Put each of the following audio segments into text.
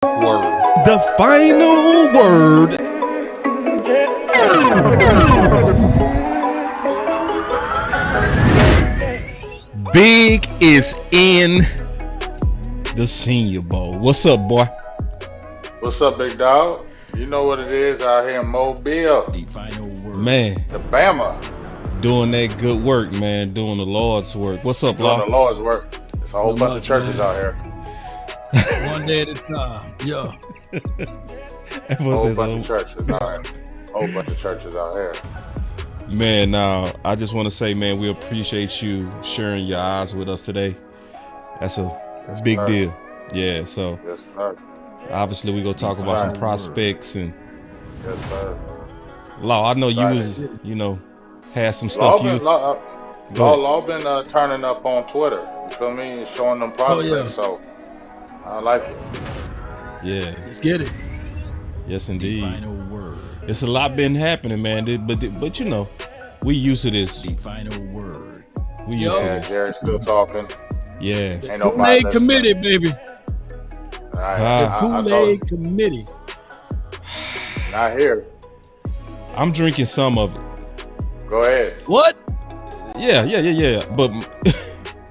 word. The final word. Big is in the Senior Bowl. What's up, boy? What's up, big dog? You know what it is out here in Mobile. The final word. Man, The Bama. doing that good work, man. Doing the Lord's work. What's up, Doing Law? the Lord's work. There's a whole bunch of much, churches man. out here. One day at a time. Yeah. Whole bunch of churches out here. Whole bunch of churches out here. Man, now I just want to say, man, we appreciate you sharing your eyes with us today. That's a big sir. deal. Yeah, so Yes, sir. obviously we gonna talk about some prospects and Yes, sir. Law. I know you was, had some stuff you. Law been turning up on Twitter. You feel me? Showing them prospects. So I like it. Yeah. Let's get it. Yes, indeed. Final word. It's a lot been happening, man. But we used to this. The final word. We used to Yeah, this. Jared's still talking. Yeah. The Ain't nobody Kool-Aid listening. Committee, baby. The I told you. Kool-Aid Committee. Not here. I'm drinking some of it. Go ahead. What? Yeah. But in Go ahead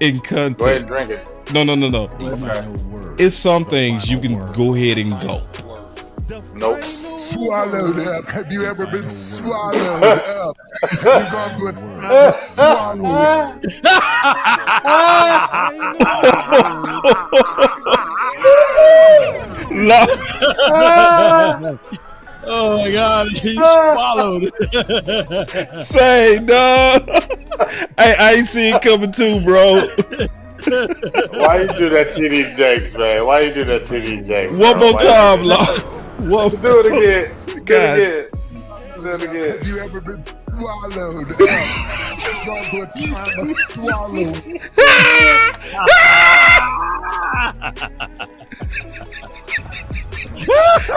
and context. drink it. No. The final word. It's some things you can go ahead and go. Nope. Swallowed up. Have you ever been swallowed up? Have you gone through a time of swallowing? Oh my God, he swallowed. Say, dog. Hey, I ain't see it coming too, bro. Why you do that, TD Jakes, man? Why you do that, TD Jakes? One bro? more Why you time, do Law. that? Do it again. Do it again. Do it again. Have you ever been swallowed up? Have you gone through a time of swallowing?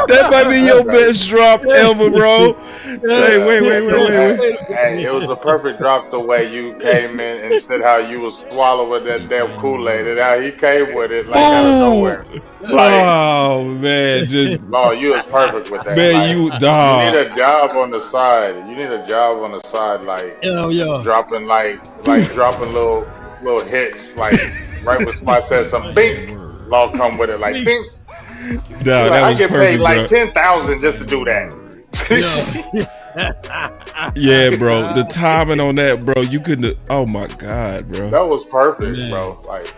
That might be your best drop ever, bro. Say, wait. Hey, it was a perfect drop the way you came in and said how you was swallowing that damn Kool-Aid and how he came with it like out of nowhere. Oh, man. Just, Oh, you was perfect with that. man, Like, you, you need dog. a job on the side. You need a job on the side, like Hell yeah. dropping dropping little hits, like right when somebody says some bink, law come with it like bink. Dog, that I was get paid perfect, like bro. 10,000 just to do that. Yeah, bro. The timing on that, bro. You couldn't. Oh my God, bro. That was perfect, Man. bro. Like,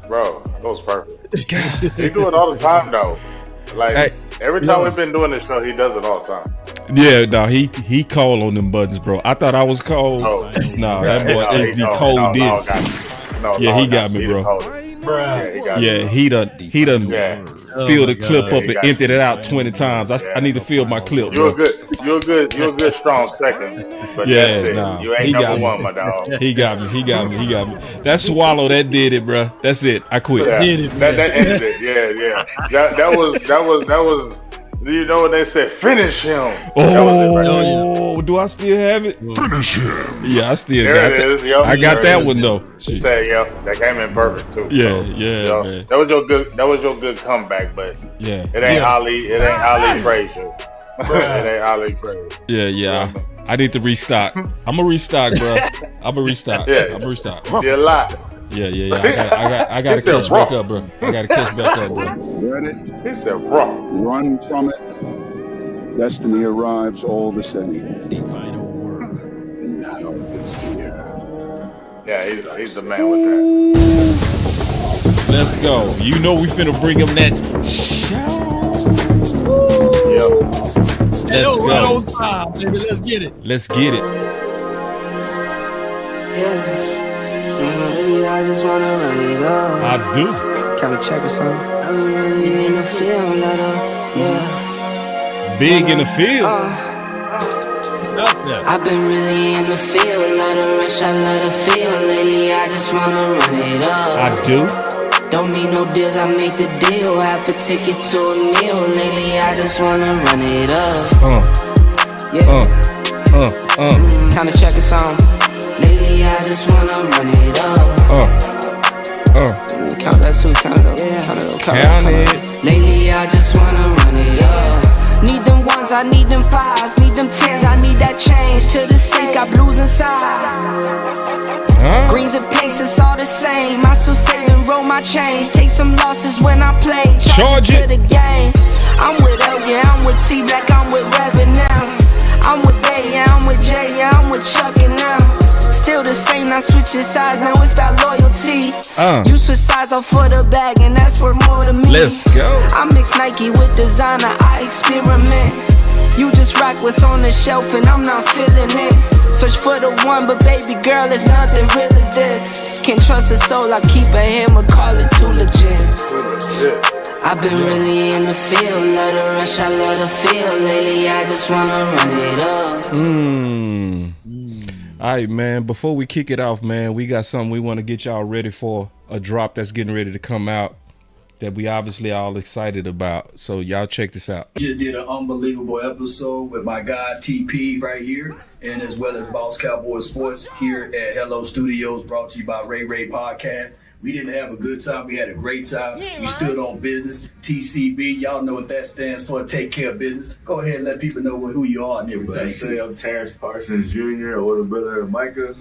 bro, that was perfect. He do it all the time, though. Like Hey, every time we've been doing this show, he does it all the time. Yeah, no, he called on them buttons, bro. I thought I was cold. Oh, No, that boy he is the cold. No, coldest. Yeah, he got me, bro. Yeah, he got Yeah, me. he done Yeah. filled the my clip God. up He and got emptied you. it out 20 times. I need to fill my clip, You're a bro. good strong second. But Yeah, that's it. nah, You ain't he got number me. one, my dog. He got me. That swallow that did it, bro. That's it. I quit. Yeah, Did it, that man. ends it. Yeah. That was. You know what they said? Finish him. That was it right there. Oh, do I still have it? Finish him. Yeah, I still There got it that. is. Yo, I got there it that is. one though. She said, "Yeah, that came in perfect too." Yeah, So, yeah, man. That was your good comeback, but Yeah, it ain't Ali Frazier. It ain't Ali Frazier. yeah. I need to restock. I'm a restock, bro. I'm a restock. Yeah. See a lot. Yeah. I gotta He said catch back raw. up, bro. I gotta catch back up, bro. Ready? He said, "Bro, Run from it. Destiny arrives all the same. The final word. And now it's here. yeah, he's the man with that." Let's go. You know we finna bring him that show. Yep. Let's Right go. on time, baby. Let's get it. Let's get it. Lately I just wanna run it up. I do. Count a check or something. I've been really in the field, let up, yeah. Big in the field. I've been really in the field, let her rush, I let her feel. Lately I just wanna run it up. I do. Don't need no deals, I make the deal. Have to take it to a meal. Lately I just wanna run it up. Yeah. Count a check or something. Lately I just wanna run it up. Count that too, count it up, count it up, Count it. Lately I just wanna run it up. Need them ones, I need them fives, need them tens, I need that change. To the safe, got blues inside. Greens and pinks, it's all the same. I still save and roll my change. Take some losses when I play. Charge it to the game. I'm with L, yeah, I'm with T Black, I'm with Rabbit now. I'm with Bay, yeah, I'm with Jay, yeah, I'm with Chuck and now. Still the same, not switching sides, now it's about loyalty. You switch sides off for the bag, and that's worth more to me. Let's go. I mix Nike with designer, I experiment. You just rock what's on the shelf, and I'm not feeling it. Search for the one, but baby girl, it's nothing real as this. Can't trust a soul, I keep a hammer, call it too legit. I've been really in the field, love the rush, I love the feel. Lately, I just wanna run it up. All right, man, before we kick it off, man, we got something we want to get y'all ready for, a drop that's getting ready to come out that we obviously all excited about. So y'all check this out. Just did an unbelievable episode with my guy TP right here, and as well as Boss Cowboy Sports here at Hello Studios, brought to you by Ray Ray Podcast. We didn't have a good time. We had a great time. We stood on business. TCB, y'all know what that stands for. Take care of business. Go ahead and let people know who you are and everything. Let's say I'm Terrence Parsons Jr., older brother of Micah.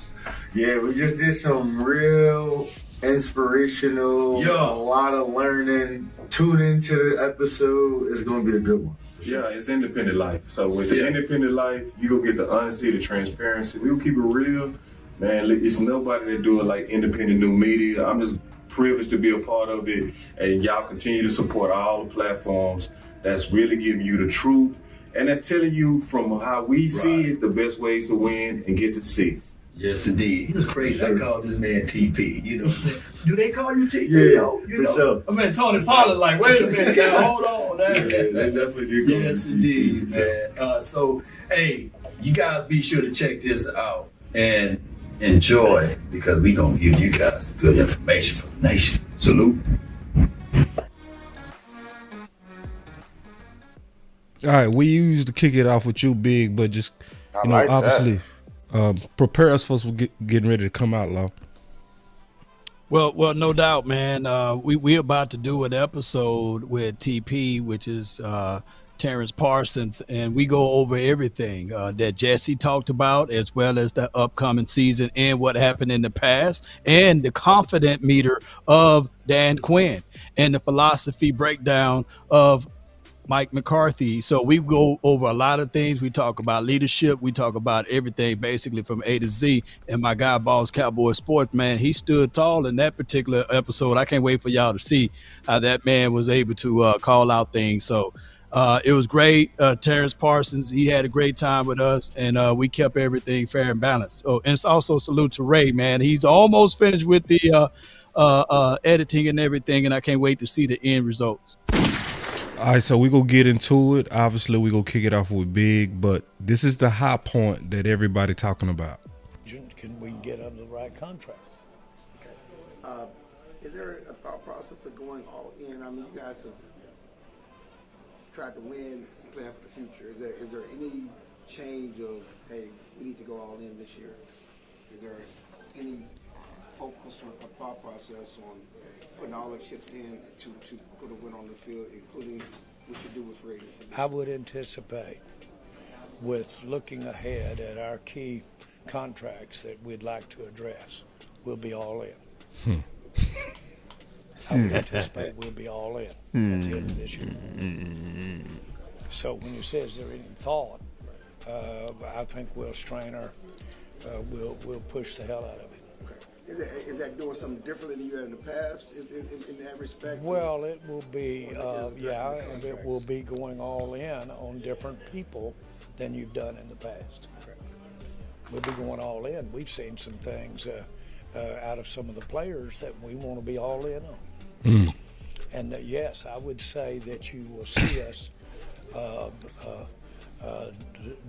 Yeah, we just did some real inspirational, a lot of learning. Tune into the episode. It's going to be a good one. Yeah, it's independent life. So with the independent life, you go get the honesty, the transparency. We'll keep it real. Man, it's nobody that do it like independent new media. I'm just privileged to be a part of it, and y'all continue to support all the platforms that's really giving you the truth, and that's telling you from how we see it, the best ways to win and get to six. Yes, indeed. It's crazy. I call this man TP. You know what I'm saying? Do they call you TP? Yeah, you know. Sure. I mean, Tony Pollard, like, wait a minute, guy, hold on. They definitely do. Yes, indeed, man. So, hey, you guys be sure to check this out and enjoy, because we gonna give you guys the good information for the nation. Salute. All right, we used to kick it off with you, Big, but just, you know, obviously prepare us for what's getting ready to come out, Law. Well, no doubt, man. We're about to do an episode with TP, which is Terrence Parsons, and we go over everything that Jesse talked about, as well as the upcoming season and what happened in the past, and the confident meter of Dan Quinn and the philosophy breakdown of Mike McCarthy. So we go over a lot of things. We talk about leadership. We talk about everything basically from A to Z. And my guy, Boss Cowboy Sports, man, he stood tall in that particular episode. I can't wait for y'all to see how that man was able to call out things. So it was great. Terrence Parsons, he had a great time with us, and we kept everything fair and balanced. So, and it's also salute to Ray, man. He's almost finished with the editing and everything, and I can't wait to see the end results. All right, so we're going to get into it. Obviously, we're going to kick it off with Big, but this is the high point that everybody talking about. Can we get under the right contract? Okay. Is there a thought process of going all in? I mean, you guys have tried to win and plan for the future. Is there any change of, hey, we need to go all in this year? Is there any focus or a thought process on putting all the chips in to put a win on the field, including what you do with free agency? I would anticipate, with looking ahead at our key contracts that we'd like to address, we'll be all in. I would anticipate we'll be all in at the end of this year. So when you say, is there any thought, I think we'll strain our, we'll push the hell out of it. Is that doing something different than you had in the past in that respect? Well, it will be, it will be going all in on different people than you've done in the past. We'll be going all in. We've seen some things out of some of the players that we want to be all in on. And yes, I would say that you will see us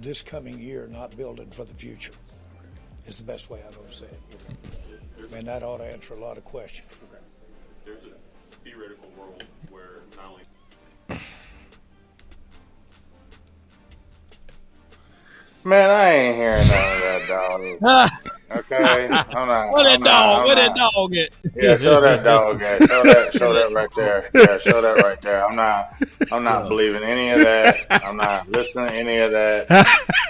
this coming year not building for the future is the best way I've ever said it. And that ought to answer a lot of questions. There's a theoretical world where not only Man, I ain't hearing none of that, dog. Okay, I'm not. Where that I'm not. dog? I'm Where that not. dog at? Yeah, show that dog. Yeah, show that right there. Yeah, show that right there. I'm not believing any of that. I'm not listening to any of that.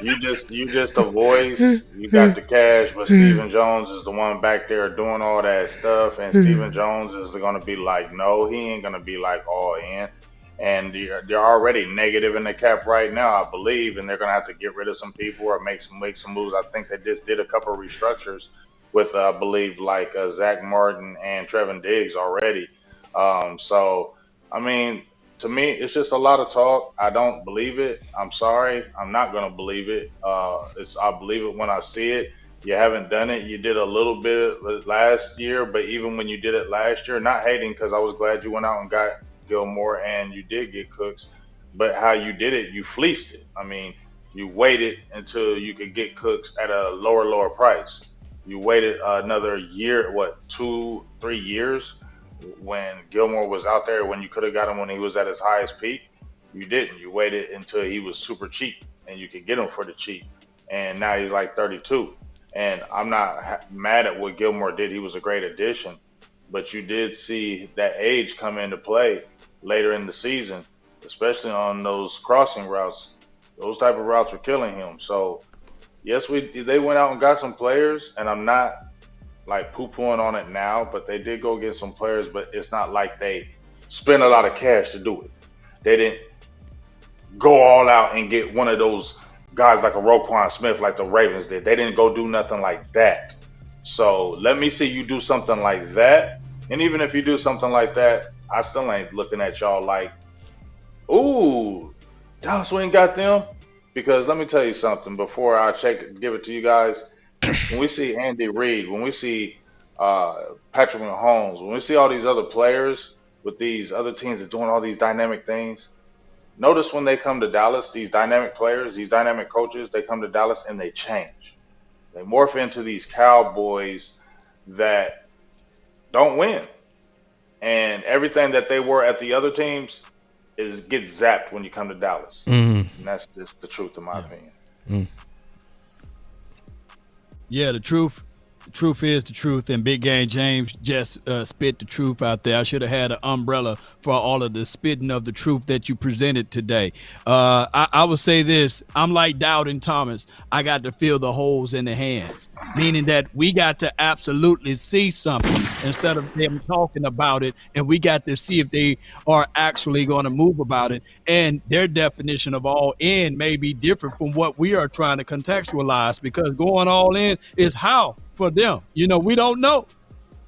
You just a voice. You got the cash, but Stephen Jones is the one back there doing all that stuff. And Stephen Jones is going to be like, no, he ain't going to be like all in. And they're already negative in the cap right now, I believe, and they're going to have to get rid of some people or make some moves. I think they just did a couple of restructures with, I believe, like Zach Martin and Trevin Diggs already. So, I mean, to me, it's just a lot of talk. I don't believe it. I'm sorry. I'm not going to believe it. I believe it when I see it. You haven't done it. You did a little bit last year, but even when you did it last year, not hating, because I was glad you went out and got Gilmore and you did get Cooks, but how you did it, you fleeced it. I mean, you waited until you could get Cooks at a lower price. You waited another year, 2-3 years when Gilmore was out there, when you could have got him when he was at his highest peak. You didn't. You waited until he was super cheap and you could get him for the cheap. And now he's like 32. And I'm not mad at what Gilmore did. He was a great addition. But you did see that age come into play later in the season, especially on those crossing routes. Those type of routes were killing him. So, yes, they went out and got some players, and I'm not like poo-pooing on it now, but they did go get some players, but it's not like they spent a lot of cash to do it. They didn't go all out and get one of those guys like a Roquan Smith like the Ravens did. They didn't go do nothing like that. So let me see you do something like that. And even if you do something like that, I still ain't looking at y'all like, ooh, Dallas ain't got them. Because let me tell you something before I give it to you guys. When we see Andy Reid, when we see Patrick Mahomes, when we see all these other players with these other teams that doing all these dynamic things, notice when they come to Dallas, these dynamic players, these dynamic coaches, they come to Dallas and they change. They morph into these Cowboys that don't win. And everything that they were at the other teams gets zapped when you come to Dallas. And that's just the truth, in my opinion. Yeah, the truth is the truth, and Big Game James just spit the truth out there. I should have had an umbrella for all of the spitting of the truth that you presented today. I would say this: I'm like Doubting Thomas. I got to feel the holes in the hands, meaning that we got to absolutely see something instead of them talking about it, and we got to see if they are actually going to move about it. And their definition of all in may be different from what we are trying to contextualize, because going all in is how for them. You know, we don't know.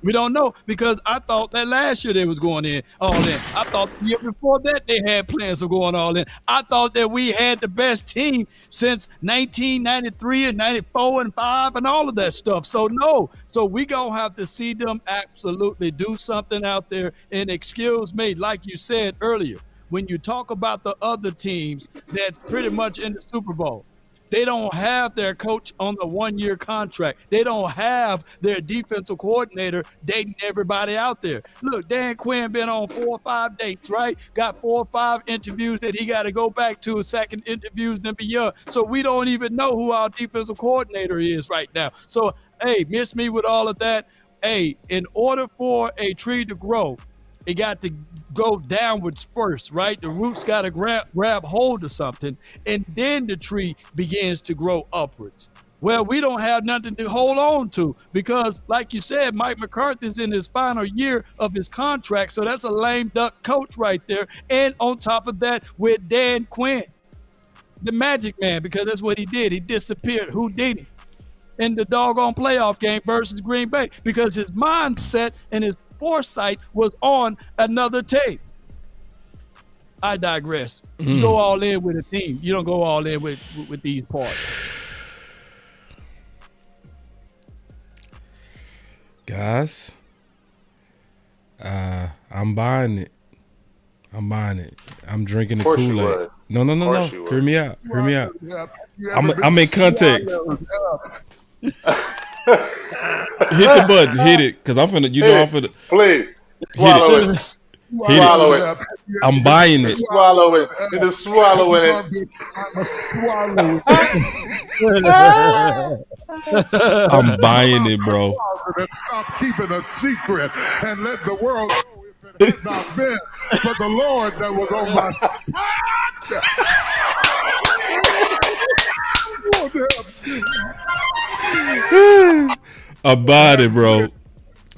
We don't know, because I thought that last year they was going in all in. I thought the year before that they had plans of going all in. I thought that we had the best team since 1993 and 94 and 5 and all of that stuff. So no. So we going to have to see them absolutely do something out there. And excuse me, like you said earlier, when you talk about the other teams that pretty much in the Super Bowl, they don't have their coach on the 1-year contract. They don't have their defensive coordinator dating everybody out there. Look, Dan Quinn been on 4 or 5 dates, right? Got 4 or 5 interviews that he got to go back to, second interviews and beyond. So we don't even know who our defensive coordinator is right now. So, hey, miss me with all of that. Hey, in order for a tree to grow, it got to go downwards first, right? The roots got to grab hold of something, and then the tree begins to grow upwards. Well, we don't have nothing to hold on to because, like you said, Mike McCarthy's in his final year of his contract, so that's a lame duck coach right there. And on top of that, with Dan Quinn, the Magic Man, because that's what he did. He disappeared Houdini in the doggone playoff game versus Green Bay because his mindset and his foresight was on another tape. I digress. You go all in with a team. You don't go all in with these parts. Guys, I'm buying it. I'm drinking the Kool-Aid. No. Hear me out. I'm in context. Hit the button. Hit it. Because I'm finna, I'm finna. Please. Swallow it. Hit it. Swallow it. I'm buying it. Swallow it. Just swallow it. Swallow I'm buying it, bro. and stop keeping a secret and let the world know if it had not been for the Lord that was on my side. I'm buying it, bro.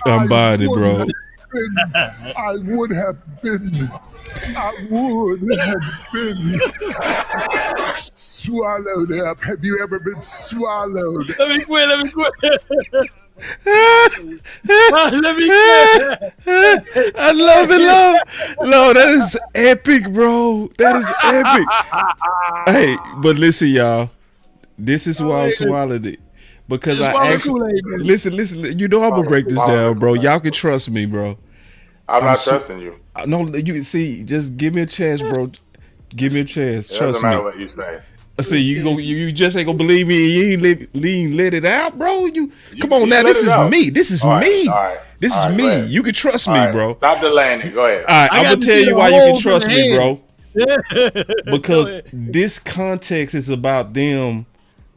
I'm buying it, bro. I would have been swallowed up. Have you ever been swallowed? Let me quit. Let me quit. I love it, love. That is epic, bro. That is epic. Hey, but listen, y'all. This is why I'm swallowed it. Because I actually listen. You know I'm gonna break this down, bro. Y'all can trust me, bro. I'm not trusting you. No, you see, just give me a chance, bro. Give me a chance. Trust me. Doesn't matter what you say. See, you just ain't gonna believe me. You ain't let it out, bro. Come on now. This is me. This is me. This is me. You can trust me, bro. Stop delaying it. Go ahead. All right, I'm gonna tell you why you can trust me, bro. Because this context is about them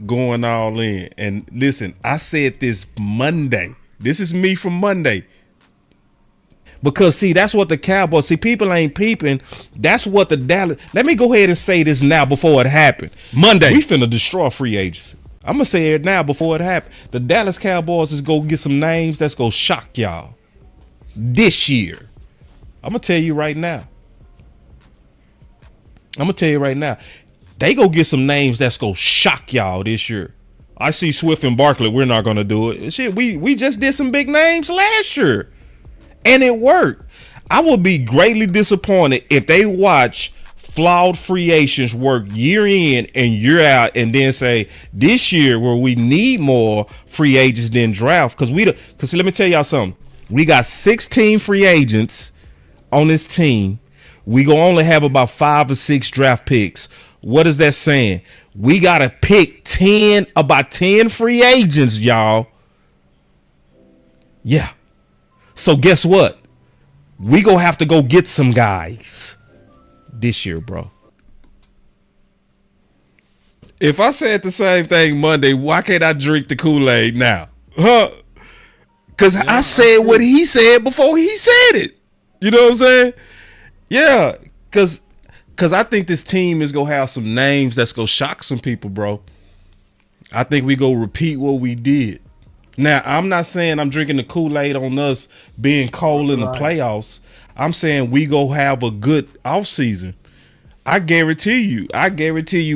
going all in. And listen, I said this Monday. This is me from Monday. Because see, that's what the Cowboys see. People ain't peeping. That's what the Dallas. Let me go ahead and say this now before it happened. Monday, we finna destroy free agents. I'm gonna say it now before it happened. The Dallas Cowboys is gonna get some names that's gonna shock y'all this year. I'm gonna tell you right now. They go get some names that's gonna shock y'all this year. I see Swift and Barkley. We're not gonna do it. Shit, we just did some big names last year. And it worked. I would be greatly disappointed if they watch flawed free agents work year in and year out and then say this year where we need more free agents than draft. Because let me tell y'all something. We got 16 free agents on this team. We gonna only have about 5 or 6 draft picks. What is that saying? We got to pick about 10 free agents, y'all. Yeah. So guess what? We gonna have to go get some guys this year, bro. If I said the same thing Monday, why can't I drink the Kool-Aid now? Huh? Because I said what he said before he said it. You know what I'm saying? Yeah, because I think this team is gonna have some names that's gonna shock some people, bro. I think we go repeat what we did. Now, I'm not saying I'm drinking the Kool-Aid on us being cold in the playoffs. I'm saying we go have a good offseason. I guarantee you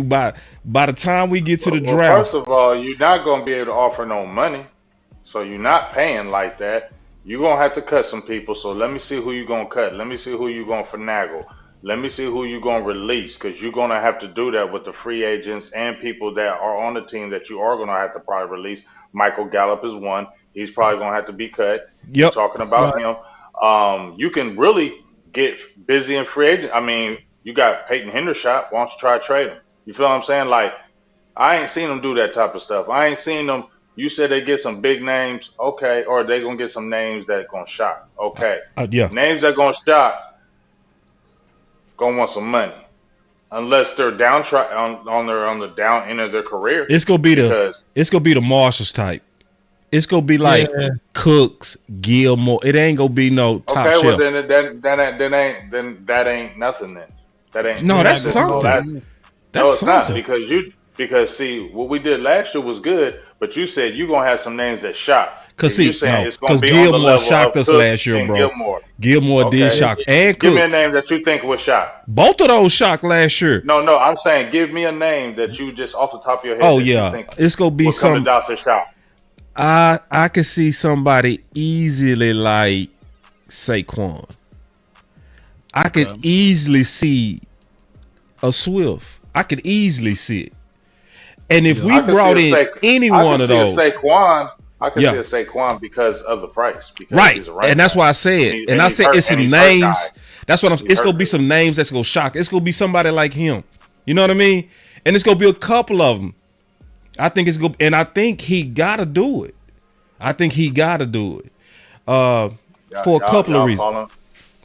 by the time we get to the draft. First of all, you're not going to be able to offer no money. So you're not paying like that. You're going to have to cut some people. So let me see who you're going to cut. Let me see who you're going to finagle. Let me see who you're going to release, because you're going to have to do that with the free agents and people that are on the team that you are going to have to probably release. Michael Gallup is one. He's probably going to have to be cut. Yep. Talking about him. You can really get busy in free agent. I mean, you got Peyton Hendershot. Why don't you try to trade him? You feel what I'm saying? Like, I ain't seen them do that type of stuff. I ain't seen them. You said they get some big names. Okay. Or they going to get some names that going to shock. Okay. Yeah. Names that going to shock. Gonna want some money, unless they're on the down end of their career. It's gonna be the Marshalls type. It's gonna be like Cooks, Gilmore. It ain't gonna be no top shelf. Well then that ain't nothing then. That ain't that's something. It's not because see what we did last year was good, but you said you're gonna have some names that shock. Because Gilmore shocked us last year, bro. Gilmore did shock. And give me a name that you think was shock. Both of those shocked last year. No, I'm saying give me a name that you just off the top of your head. Oh yeah, it's gonna be some. Shock. I could see somebody easily like Saquon. I could easily see a Swift. I could easily see it. And if we brought in any one of those, I can see a Saquon because of the price. Right. And that's why I said, and I said it's some names. That's what it's going to be some names that's going to shock. It's going to be somebody like him. You know what I mean? And it's going to be a couple of them. I think it's good. And I think he got to do it. For a couple of reasons.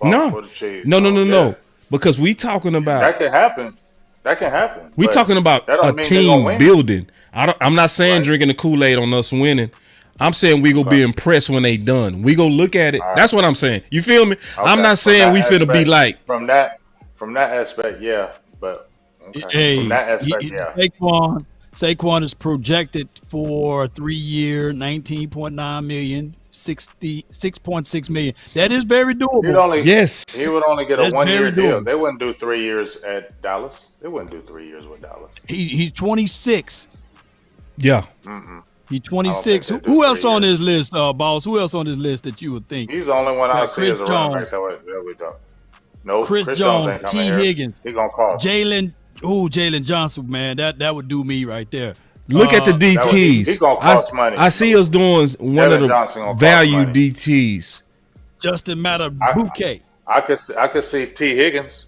Falling for the Chiefs. No. Because we talking about that can happen. That can happen. We talking about a team building. I'm not saying drinking the Kool-Aid on us winning. I'm saying we gonna be impressed when they done. We gonna look at it. Right. That's what I'm saying. You feel me? Okay. I'm not saying we finna be like from that aspect, yeah. But from that aspect, yeah. Saquon is projected for 3-year, $19.9 million, $6.6 million. That is very doable. He would only get a 1-year deal. They wouldn't do 3 years at Dallas. They wouldn't do 3 years with Dallas. He's 26. Yeah. He's 26. Who else on this list, boss? Who else on this list that you would think? He's the only one I see as a running back that we talk. No, Chris Jones, T. Higgins, he gonna cost Jalen Johnson, man, that would do me right there. Look at the DTs. He gonna cost money. I see us doing one of the value DTs. Justin Madubuike. I could see T. Higgins.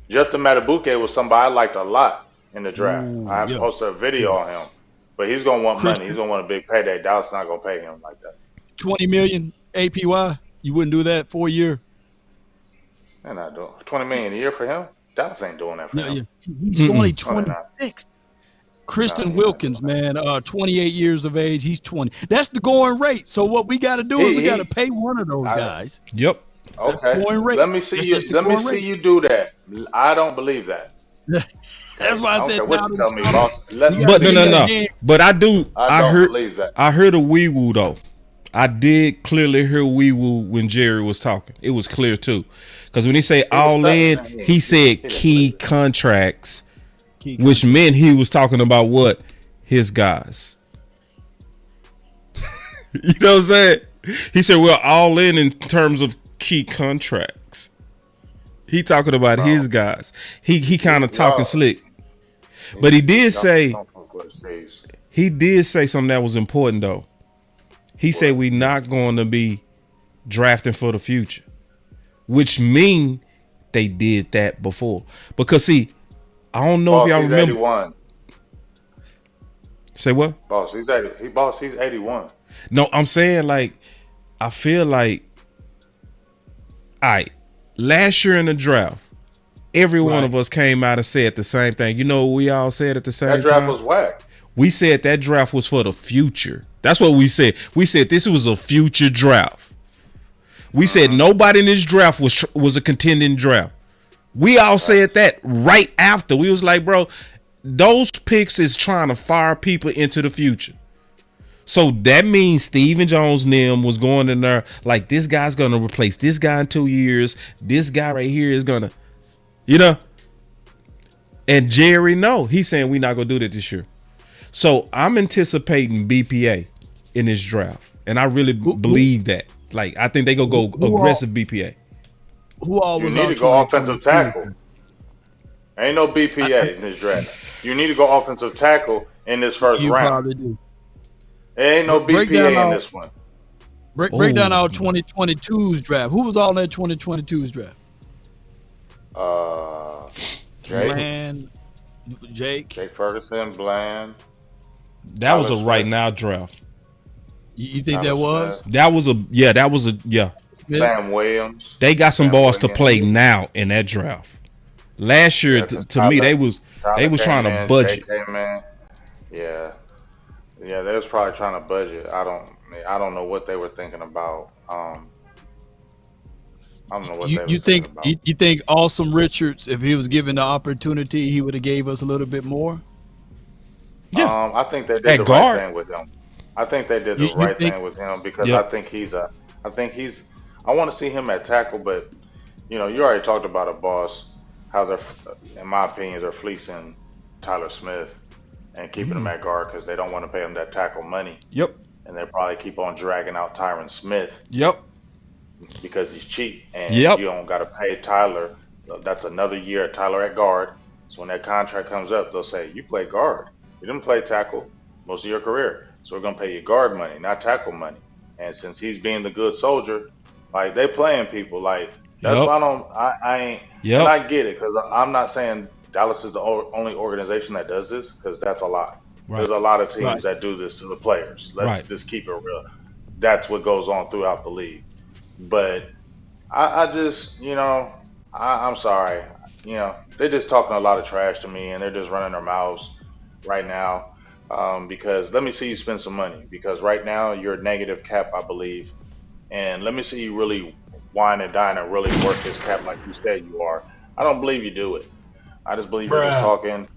Justin Madubuike was somebody I liked a lot in the draft. I posted a video on him. But he's gonna want money. He's gonna want a big payday. Dallas not gonna pay him like that. $20 million APY. You wouldn't do that for a year. They're not doing $20 million a year for him. Dallas ain't doing that for him. He's only 26. Christian Wilkins, man, 28 years of age. He's 20. That's the going rate. So what we got to do is we got to pay one of those guys. Yep. Okay. Let me see you. Let me see you do that. I don't believe that. That's why I said. What you tell me, boss? But no. But I do. I heard a wee woo though. I did clearly hear wee woo when Jerry was talking. It was clear too, because when he say all in, he said key contracts, which meant he was talking about what his guys. You know what I'm saying? He said we're all in terms of key contracts. He talking about his guys. He kind of talking slick. But he did say something that was important though. He said we're not going to be drafting for the future, which mean they did that before. Because see, I don't know if y'all remember. 81. Say what? Boss, he's 81. No, I'm saying like I feel like last year in the draft, every one of us came out and said the same thing. You know what we all said at the same time? That draft was whack. We said that draft was for the future. That's what we said. We said this was a future draft. We said nobody in this draft was a contending draft. We all said that right after. We was like, bro, those picks is trying to fire people into the future. So that means Stephen Jones was going in there like this guy's going to replace this guy in 2 years. This guy right here is going to, you know. And Jerry, he's saying we're not going to do that this year. So I'm anticipating BPA in this draft. And I really believe that. Like, I think they going to go aggressive BPA. You need to go offensive tackle. Ain't no BPA in this draft. You need to go offensive tackle in this first round. You probably do. There ain't no BPA in this one. Break down our 2022's draft. Who was all in that 2022's draft? Jake Ferguson, Bland. That was a right now draft. You think that was? Smith. That was a Sam Williams. They got some balls to play now in that draft. Last year, to me, they was trying to budget. Yeah, they was probably trying to budget. I don't know what they were thinking about. I don't know what they were thinking about. You think Awesome Richards, if he was given the opportunity, he would have gave us a little bit more? Yeah. I think they did the right thing with him. I think they did the right thing with him because I think I want to see him at tackle, but you already talked about a boss, how they're, in my opinion, they're fleecing Tyler Smith and keeping him at guard because they don't want to pay him that tackle money. Yep. And they probably keep on dragging out Tyron Smith. Yep. Because he's cheap and you don't got to pay Tyler. That's another year of Tyler at guard. So when that contract comes up, they'll say, you play guard. You didn't play tackle most of your career. So we're going to pay you guard money, not tackle money. And since he's being the good soldier, like they playing people like that's why I ain't. And I get it because I'm not saying Dallas is the only organization that does this because that's a lie. Right. There's a lot of teams that do this to the players. Let's just keep it real. That's what goes on throughout the league. But I just, I'm sorry. They're just talking a lot of trash to me, and they're just running their mouths right now. Because let me see you spend some money. Because right now you're negative cap, I believe, and let me see you really wine and dine and really work this cap like you said you are. I don't believe you do it. I just believe you're just Bruh. talking.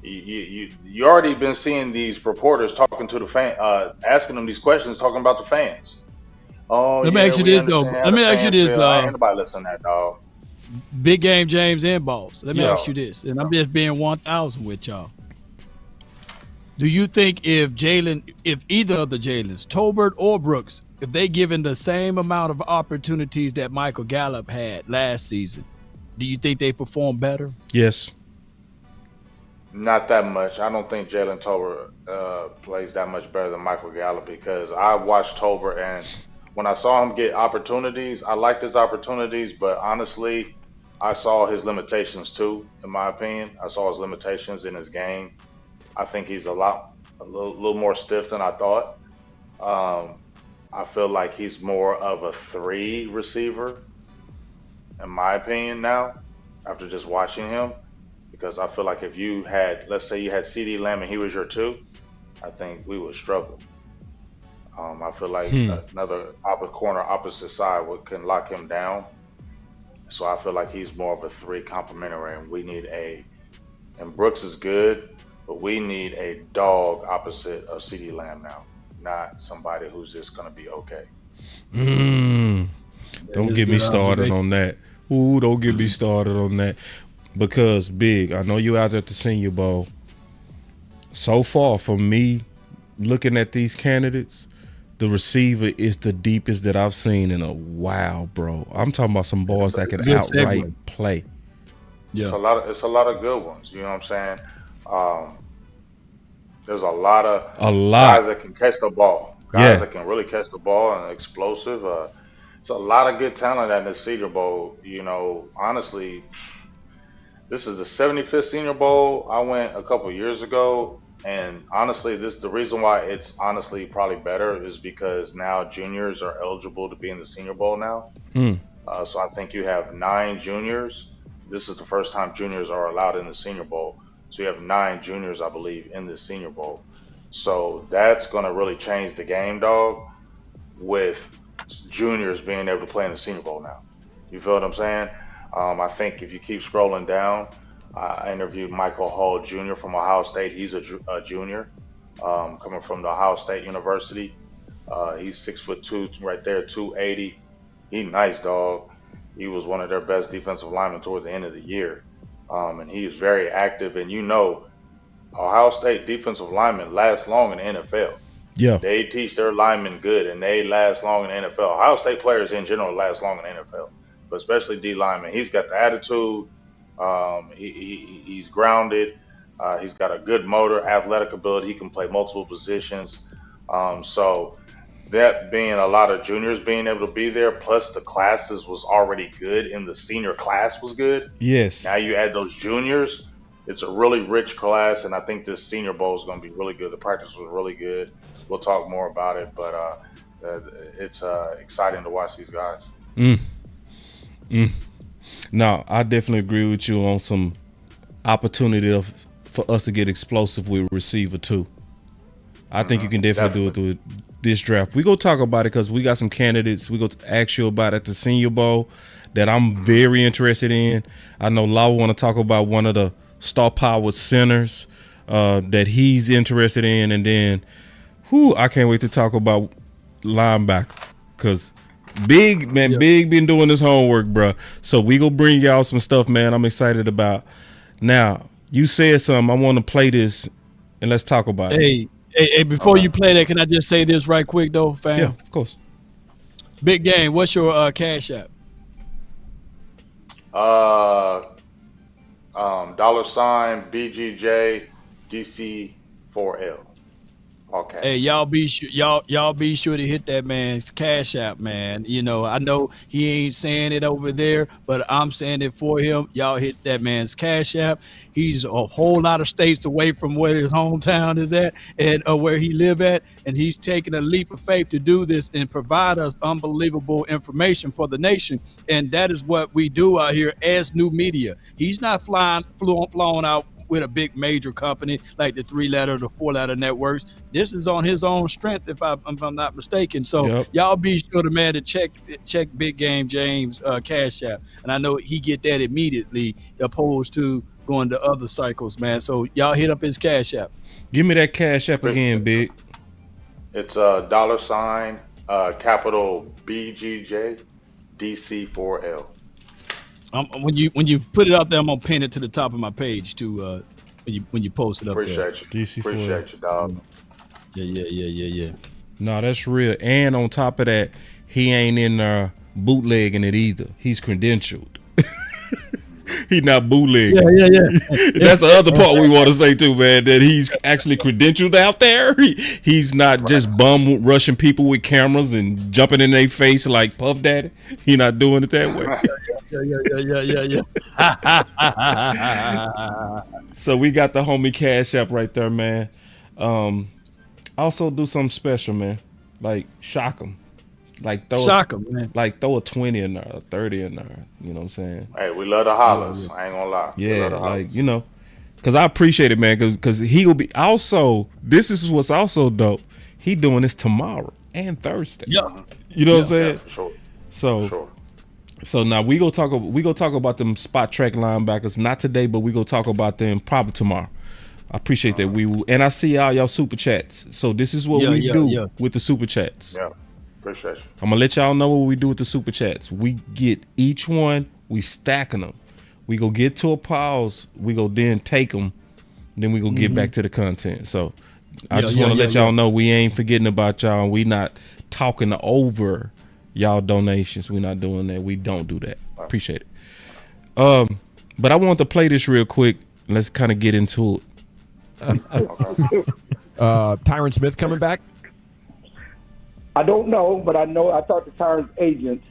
You already been seeing these reporters talking to the fan, asking them these questions, talking about the fans. Oh Let me yeah, ask you we this though. understand how Let the me ask you fans this, feel. I ain't nobody listening to that, dog. Big Game James and Boss. Let me Yo, ask you this, and I'm just being 1,000 with y'all. Do you think if either of the Jalen's, Tolbert or Brooks, if they given the same amount of opportunities that Michael Gallup had last season, do you think they perform better? Yes. not that much. I don't think Jalen Tolbert plays that much better than Michael Gallup because I watched Tolbert and when I saw him get opportunities, I liked his opportunities, but honestly, I saw his limitations too. In my opinion, I saw his limitations in his game. I think he's a little more stiff than I thought. Um, I feel like he's more of a three receiver, in my opinion, now, after just watching him. Because I feel like if you had, let's say you had CD Lamb and he was your two, I think we would struggle. I feel like Hmm. another corner opposite side can lock him down. So I feel like he's more of a three complementary, and we need and Brooks is good, but we need a dog opposite of CD Lamb now, not somebody who's just going to be okay. Mm. That Don't is a get me good started observation. on that. Ooh, don't get me started on that. Because Big, I know you out there at the Senior Bowl. So far, from me looking at these candidates, the receiver is the deepest that I've seen in a while, bro. I'm talking about some boys that can Good outright segue. play. Yeah. It's a lot of good ones. You know what I'm saying? Um, there's a lot of A guys lot. that can catch the ball, guys Yeah. that can really catch the ball and explosive. It's a lot of good talent at the Senior Bowl. Honestly, this is the 75th Senior Bowl. I went a couple years ago, and honestly, the reason why it's honestly probably better is because now juniors are eligible to be in the Senior Bowl now. Mm. So I think you have nine juniors. This is the first time juniors are allowed in the Senior Bowl. So you have nine juniors, I believe, in the Senior Bowl. So that's going to really change the game, dog, with juniors being able to play in the Senior Bowl now. You feel what I'm saying? I think if you keep scrolling down, I interviewed Michael Hall Jr. from Ohio State. He's a junior coming from the Ohio State University. He's 6'2", right there, 280. He nice dog. He was one of their best defensive linemen toward the end of the year, and he is very active. And Ohio State defensive linemen last long in the NFL. Yeah. They teach their linemen good, and they last long in the NFL. Ohio State players in general last long in the NFL, but especially D linemen. He's got the attitude. He's grounded. He's got a good motor, athletic ability. He can play multiple positions. So that being a lot of juniors being able to be there, plus the classes was already good, and the senior class was good. Yes. Now you add those juniors, it's a really rich class, and I think this Senior Bowl is going to be really good. The practice was really good. We'll talk more about it, but it's exciting to watch these guys. Mm. Mm. Now, I definitely agree with you on some opportunity for us to get explosive with receiver too. I think you can definitely do it through this draft. We go talk about it because we got some candidates we go to ask you about at the Senior Bowl that I'm very interested in. I know Law want to talk about one of the star powered centers that he's interested in, and then I can't wait to talk about linebacker because Big been doing his homework, bro. So we go bring y'all some stuff, man. I'm excited about. Now you said something. I want to play this and let's talk about it. Hey, before you play that, can I just say this right quick though, fam? Yeah, of course. Big Game, what's your cash app? $BGJ DC4L. Okay. Hey, y'all be sure to hit that man's Cash App, man. You know, I know he ain't saying it over there, but I'm saying it for him. Y'all hit that man's Cash App. He's a whole lot of states away from where his hometown is at and where he live at, and he's taking a leap of faith to do this and provide us unbelievable information for the nation. And that is what we do out here as new media. He's not flown out with a big major company like the 3-letter, the 4-letter networks. This is on his own strength, if I'm not mistaken. So y'all be sure, man, to check Big Game James Cash App, and I know he get that immediately, opposed to going to other cycles, man. So y'all hit up his Cash App. Give me that Cash App again, Big. It's $, capital BGJ DC4L. When you put it up there, I'm gonna pin it to the top of my page too. When you post it up Appreciate there. you. Appreciate you, dog. Yeah. No, that's real. And on top of that, he ain't in bootlegging it either. He's credentialed. He's not bootlegging. Yeah. That's the other part we want to say too, man. That he's actually credentialed out there. He's not just bum rushing people with cameras and jumping in their face like Puff Daddy. He's not doing it that way. Yeah. So we got the homie Cash App right there, man. Also do something special, man. Like shock him. Like shock him, man. Like throw a 20 in there, a 30 in there. You know what I'm saying? Hey, we love the hollers. I ain't gonna lie. Yeah, like, you know, because I appreciate it, man. Because he will be also. This is what's also dope. He doing this tomorrow and Thursday. Yeah. You know what I'm saying? Yeah, for sure. So now we go talk about them spot track linebackers. Not today, but we go talk about them probably tomorrow. I appreciate that. And I see all y'all super chats. So this is what we do with the super chats. Yeah. Appreciate you. I'm gonna let y'all know what we do with the super chats. We get each one, we stacking them. We go get to a pause. We go then take them. Then we go get back to the content. So I just want to let y'all know we ain't forgetting about y'all. We not talking over y'all donations. We not doing that. We don't do that. Appreciate it. But I want to play this real quick. Let's kind of get into it. Tyron Smith coming back? I don't know, but I talked to Tyron's agent,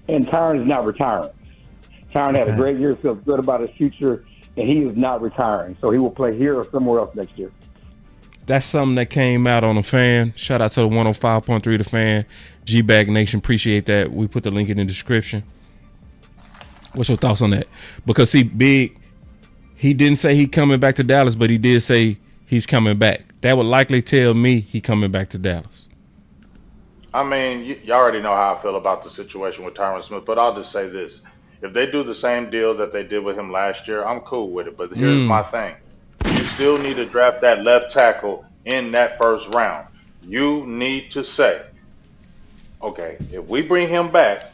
and Tyron is not retiring. Tyron had a great year, feels good about his future, and he is not retiring. So he will play here or somewhere else next year. That's something that came out on the Fan. Shout out to the 105.3 The Fan. G-Bag Nation, appreciate that. We put the link in the description. What's your thoughts on that? Because see, Big, he didn't say he coming back to Dallas, but he did say he's coming back. That would likely tell me he coming back to Dallas. I mean, you already know how I feel about the situation with Tyron Smith, but I'll just say this. If they do the same deal that they did with him last year, I'm cool with it. But here's my thing. You still need to draft that left tackle in that first round. You need to say, okay, if we bring him back,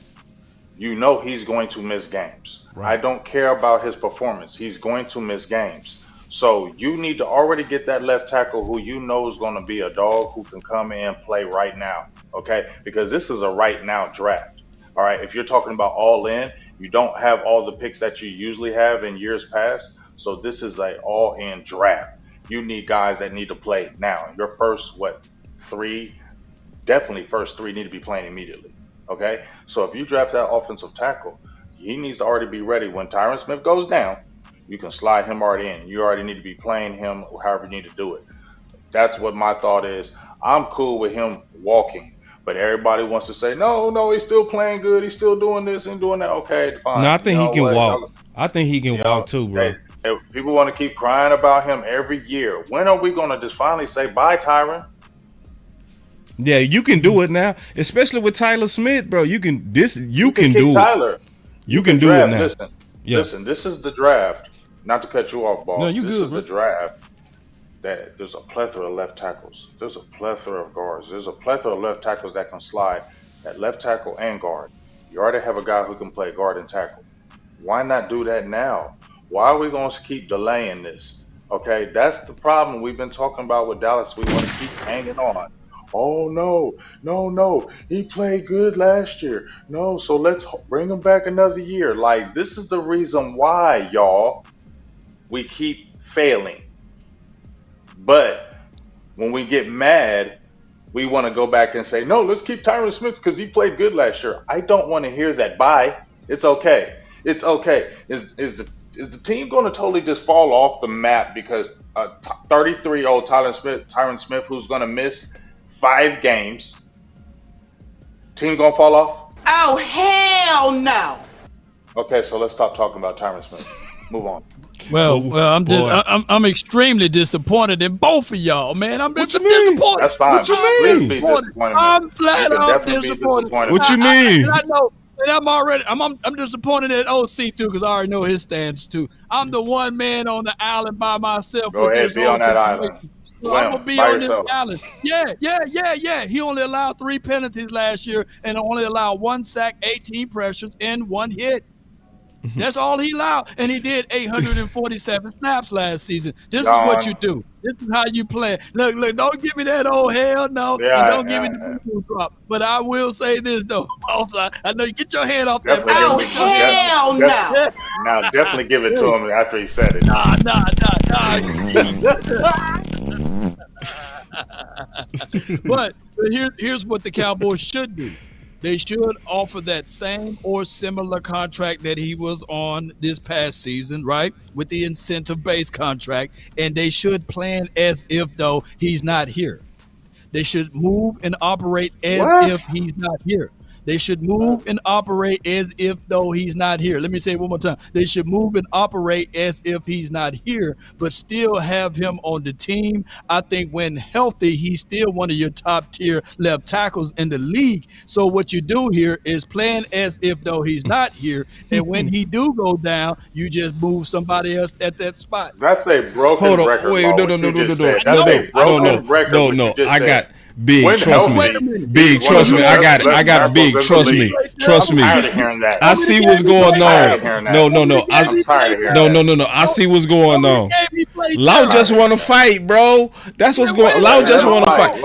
you know he's going to miss games. Right. I don't care about his performance. He's going to miss games. So you need to already get that left tackle who you know is going to be a dog who can come in and play right now, okay? Because this is a right now draft, all right? If you're talking about all in, you don't have all the picks that you usually have in years past. So this is a all in draft. You need guys that need to play now. Your first, three? Definitely first three need to be playing immediately, okay? So if you draft that offensive tackle, he needs to already be ready. When Tyron Smith goes down, you can slide him already in. You already need to be playing him however you need to do it. That's what my thought is. I'm cool with him walking, but everybody wants to say, no, he's still playing good. He's still doing this and doing that. Okay, fine. No, I think he can walk. I think he can walk too, bro. Hey, people want to keep crying about him every year. When are we going to just finally say, bye, Tyron? Yeah, you can do it now, especially with Tyler Smith, bro. You can do Tyler. it. You can do it now. Listen, this is the draft. Not to cut you off, boss. No, this is the draft that there's a plethora of left tackles. There's a plethora of guards. There's a plethora of left tackles that can slide at left tackle and guard. You already have a guy who can play guard and tackle. Why not do that now? Why are we going to keep delaying this? Okay, that's the problem we've been talking about with Dallas. We want to keep hanging on. Oh, no. He played good last year. No, so let's bring him back another year. Like, this is the reason why, y'all, we keep failing. But when we get mad, we want to go back and say, no, let's keep Tyron Smith because he played good last year. I don't want to hear that. Bye. It's okay. It's okay. Is the team going to totally just fall off the map because 33-year-old Tyron Smith, who's going to miss 5 games, team going to fall off? Oh, hell no. Okay, so let's stop talking about Tyron Smith. Move on. Well, I'm extremely disappointed in both of y'all, man. I'm disappointed. That's fine. What you mean? Please be disappointed. I'm flat out Definitely disappointed. What you mean? I know. And I'm disappointed at OC too because I already know his stance too. I'm the one man on the island by myself. Go ahead, be on that island. So I'm gonna be on this island. Yeah. He only allowed 3 penalties last year and only allowed 1 sack, 18 pressures, and 1 hit. That's all he allowed, and he did 847 snaps last season. This is what you do. This is how you play. Look, don't give me that old hell no, and don't give me the blue drop. But I will say this though, boss. I know you get your hand off that. Oh hell no! Now definitely give it to him after he said it. Nah. But here's what the Cowboys should do. They should offer that same or similar contract that he was on this past season, right? With the incentive-based contract. And they should plan as if, though, he's not here. They should move and operate as if he's not here. They should move and operate as if though he's not here. Let me say it one more time. They should move and operate as if he's not here, but still have him on the team. I think when healthy, he's still one of your top tier left tackles in the league. So what you do here is plan as if though he's not here. And when he do go down, you just move somebody else at that spot. That's a broken record. Wait, no. I got Big, when trust me. Big, trust me. I got it. Big, trust me. Trust me. I see what's going on. No. I see what's going on. Law just want to fight, bro. That's what's going on. Law just want to fight.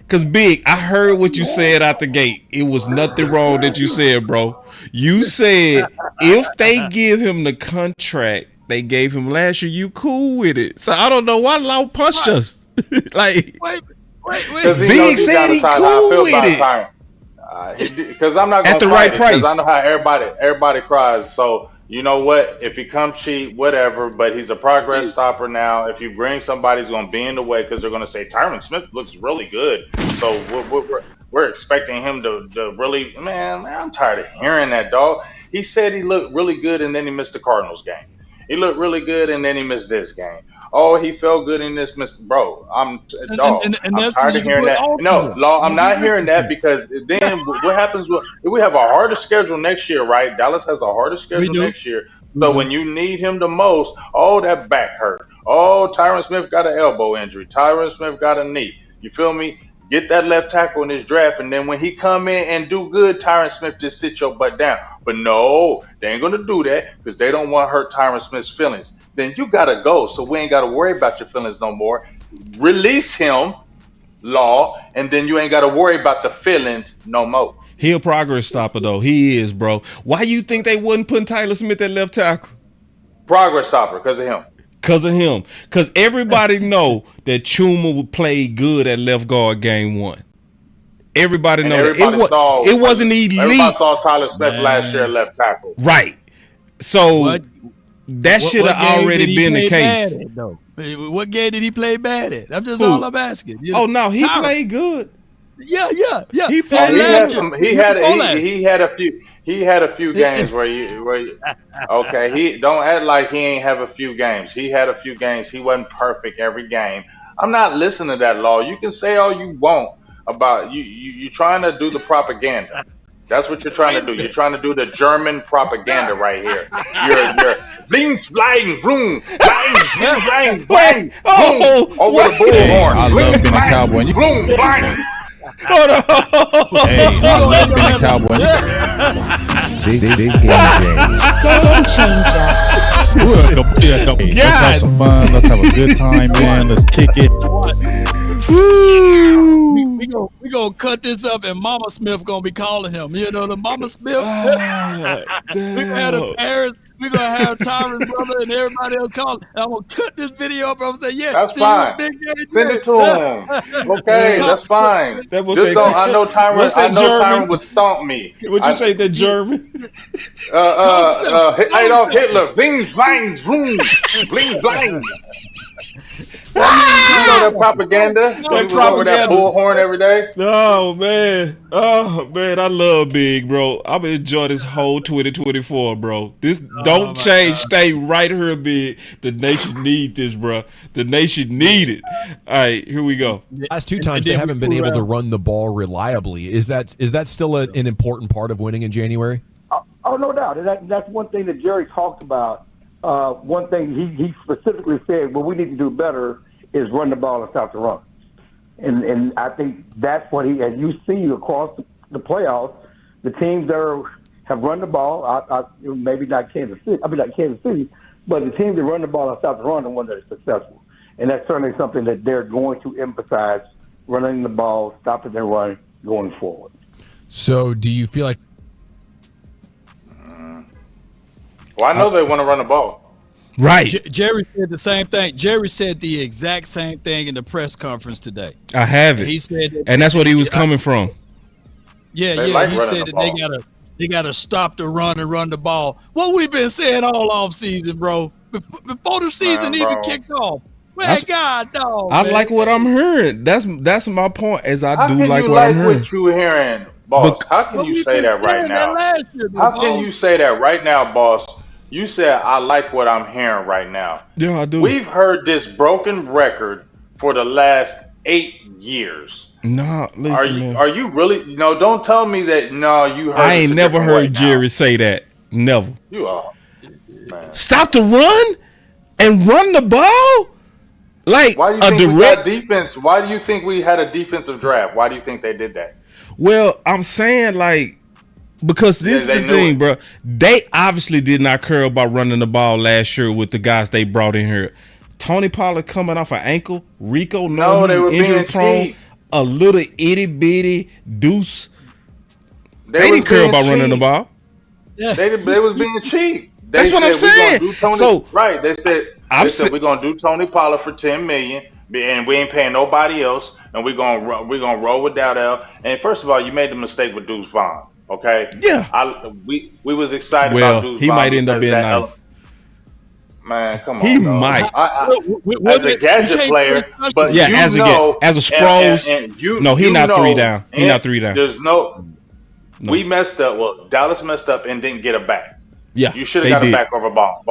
Cause big, I heard what you said out the gate. It was nothing wrong that you said, bro. You said if they give him the contract they gave him last year, you cool with it. So I don't know why Law punched us. Like Big said he cool with it. Because I'm not going to fight it because I know how everybody cries. So you know what? If he comes cheap, whatever. But he's a progress stopper now. If you bring somebody, he's going to be in the way because they're going to say Tyron Smith looks really good. So we're expecting him to really. Man, I'm tired of hearing that, dog. He said he looked really good and then he missed the Cardinals game. He looked really good and then he missed this game. Oh, he felt good in this, bro. I'm tired of hearing that. No, Law, I'm not hearing that because then what happens? We have a harder schedule next year, right? Dallas has a harder schedule next year. So when you need him the most, oh, that back hurt. Oh, Tyron Smith got an elbow injury. Tyron Smith got a knee. You feel me? Get that left tackle in this draft, and then when he come in and do good, Tyron Smith just sit your butt down. But no, they ain't going to do that because they don't want to hurt Tyron Smith's feelings. Then you got to go, so we ain't got to worry about your feelings no more. Release him, Law, and then you ain't got to worry about the feelings no more. He a progress stopper, though. He is, bro. Why you think they wouldn't put Tyler Smith at left tackle? Progress stopper, because of him. Because everybody know that Chuma would play good at left guard game 1. Everybody know that. It wasn't elite. Everybody saw Tyler Smith last year at left tackle. Right. So that should have already been the case. What game did he play bad at? I'm just all I'm asking. Oh, no, he played good. Yeah. He played He had a few games where you okay. He don't act like he ain't have a few games. He had a few games. He wasn't perfect every game. I'm not listening to that, Law. You can say all you want about you trying to do the propaganda. That's what you're trying to do. You're trying to do the German propaganda right here. You're flings flying, vroom, flying, flying, over the bullhorn. I love being a Cowboy. Vroom, flying. Hold on. Hey, I love being a Cowboy. Big game. Game changer. Let's have some fun. Let's have a good time, man. Let's kick it. We gonna cut this up, and Mama Smith gonna be calling him. You know the Mama Smith. We had a parents. we're gonna have Tyron's brother and everybody else call. I'm gonna cut this video up. I'm gonna say, yeah, That's see you on fine. Big Game Send Day. it to him. Okay, that's fine. That was Just that, so I know Tyron. what's I that know German? Tyron would stomp me. What'd you say? That German? Adolf Hitler. Bing, bang, zoom, bling, blang. You know that propaganda? That We was over that propaganda. bullhorn every day. Oh man, I love Big, bro. I'm gonna enjoy this whole 2024, bro. This don't change. Stay right here, Big. The nation need this, bro. The nation need it. All right, here we go. Last two times they haven't been able to run the ball reliably. Is that still an important part of winning in January? Oh, no doubt. That's one thing that Jerry talked about. One thing he specifically said, what we need to do better is run the ball and stop the run. And I think that's what as you see across the playoffs, the teams that have run the ball, maybe not Kansas City, but the teams that run the ball and stop the run are the ones that are successful. And that's certainly something that they're going to emphasize, running the ball, stopping their run, going forward. So do you feel like... Well, I know they want to run the ball. Right. Jerry said the same thing. Jerry said the exact same thing in the press conference today. I have it. He said and that's what he was coming from. Yeah, They yeah. like He running said the that they gotta stop the run and run the ball. What we've been saying all off season, bro. Before the season even kicked off. Man, God, dog. I man. like what I'm hearing. That's my point. As I How do can like you what like I'm hearing. what you hearing, boss? How can you say that right now? How can you say that right now, boss? You said I like what I'm hearing right now. Yeah, I do. We've heard this broken record for the last 8 years. Nah, listen, man. Are you really? No, don't tell me that. No, you heard. I ain't never heard Jerry say that. Never. You are. Man. Stop the run and run the ball. Like Why do you think we got defense? Why do you think we had a defensive draft? Why do you think they did that? Well, I'm saying like because this is the thing, bro. They obviously did not care about running the ball last year with the guys they brought in here. Tony Pollard coming off an ankle. Rico, no, they were injury being prone. cheap. A little itty bitty deuce. They was didn't care being about running cheap. the ball. Yeah. They was being cheap. That's what I'm saying. They said we're gonna do Tony Pollard for $10 million, and we ain't paying nobody else, and we're gonna roll with Dowdell. And first of all, you made the mistake with Deuce Vaughn. Okay. Yeah. We was excited Well, about Deuce he Vaughn might end up being nice. Man, come on. He dog. might. As a gadget player, but yeah, you as know, a Sproles. No, he not 3 down. He not 3 down. There's no. We messed up. Well, Dallas messed up and didn't get a back. Yeah, you should have got a back over Bond.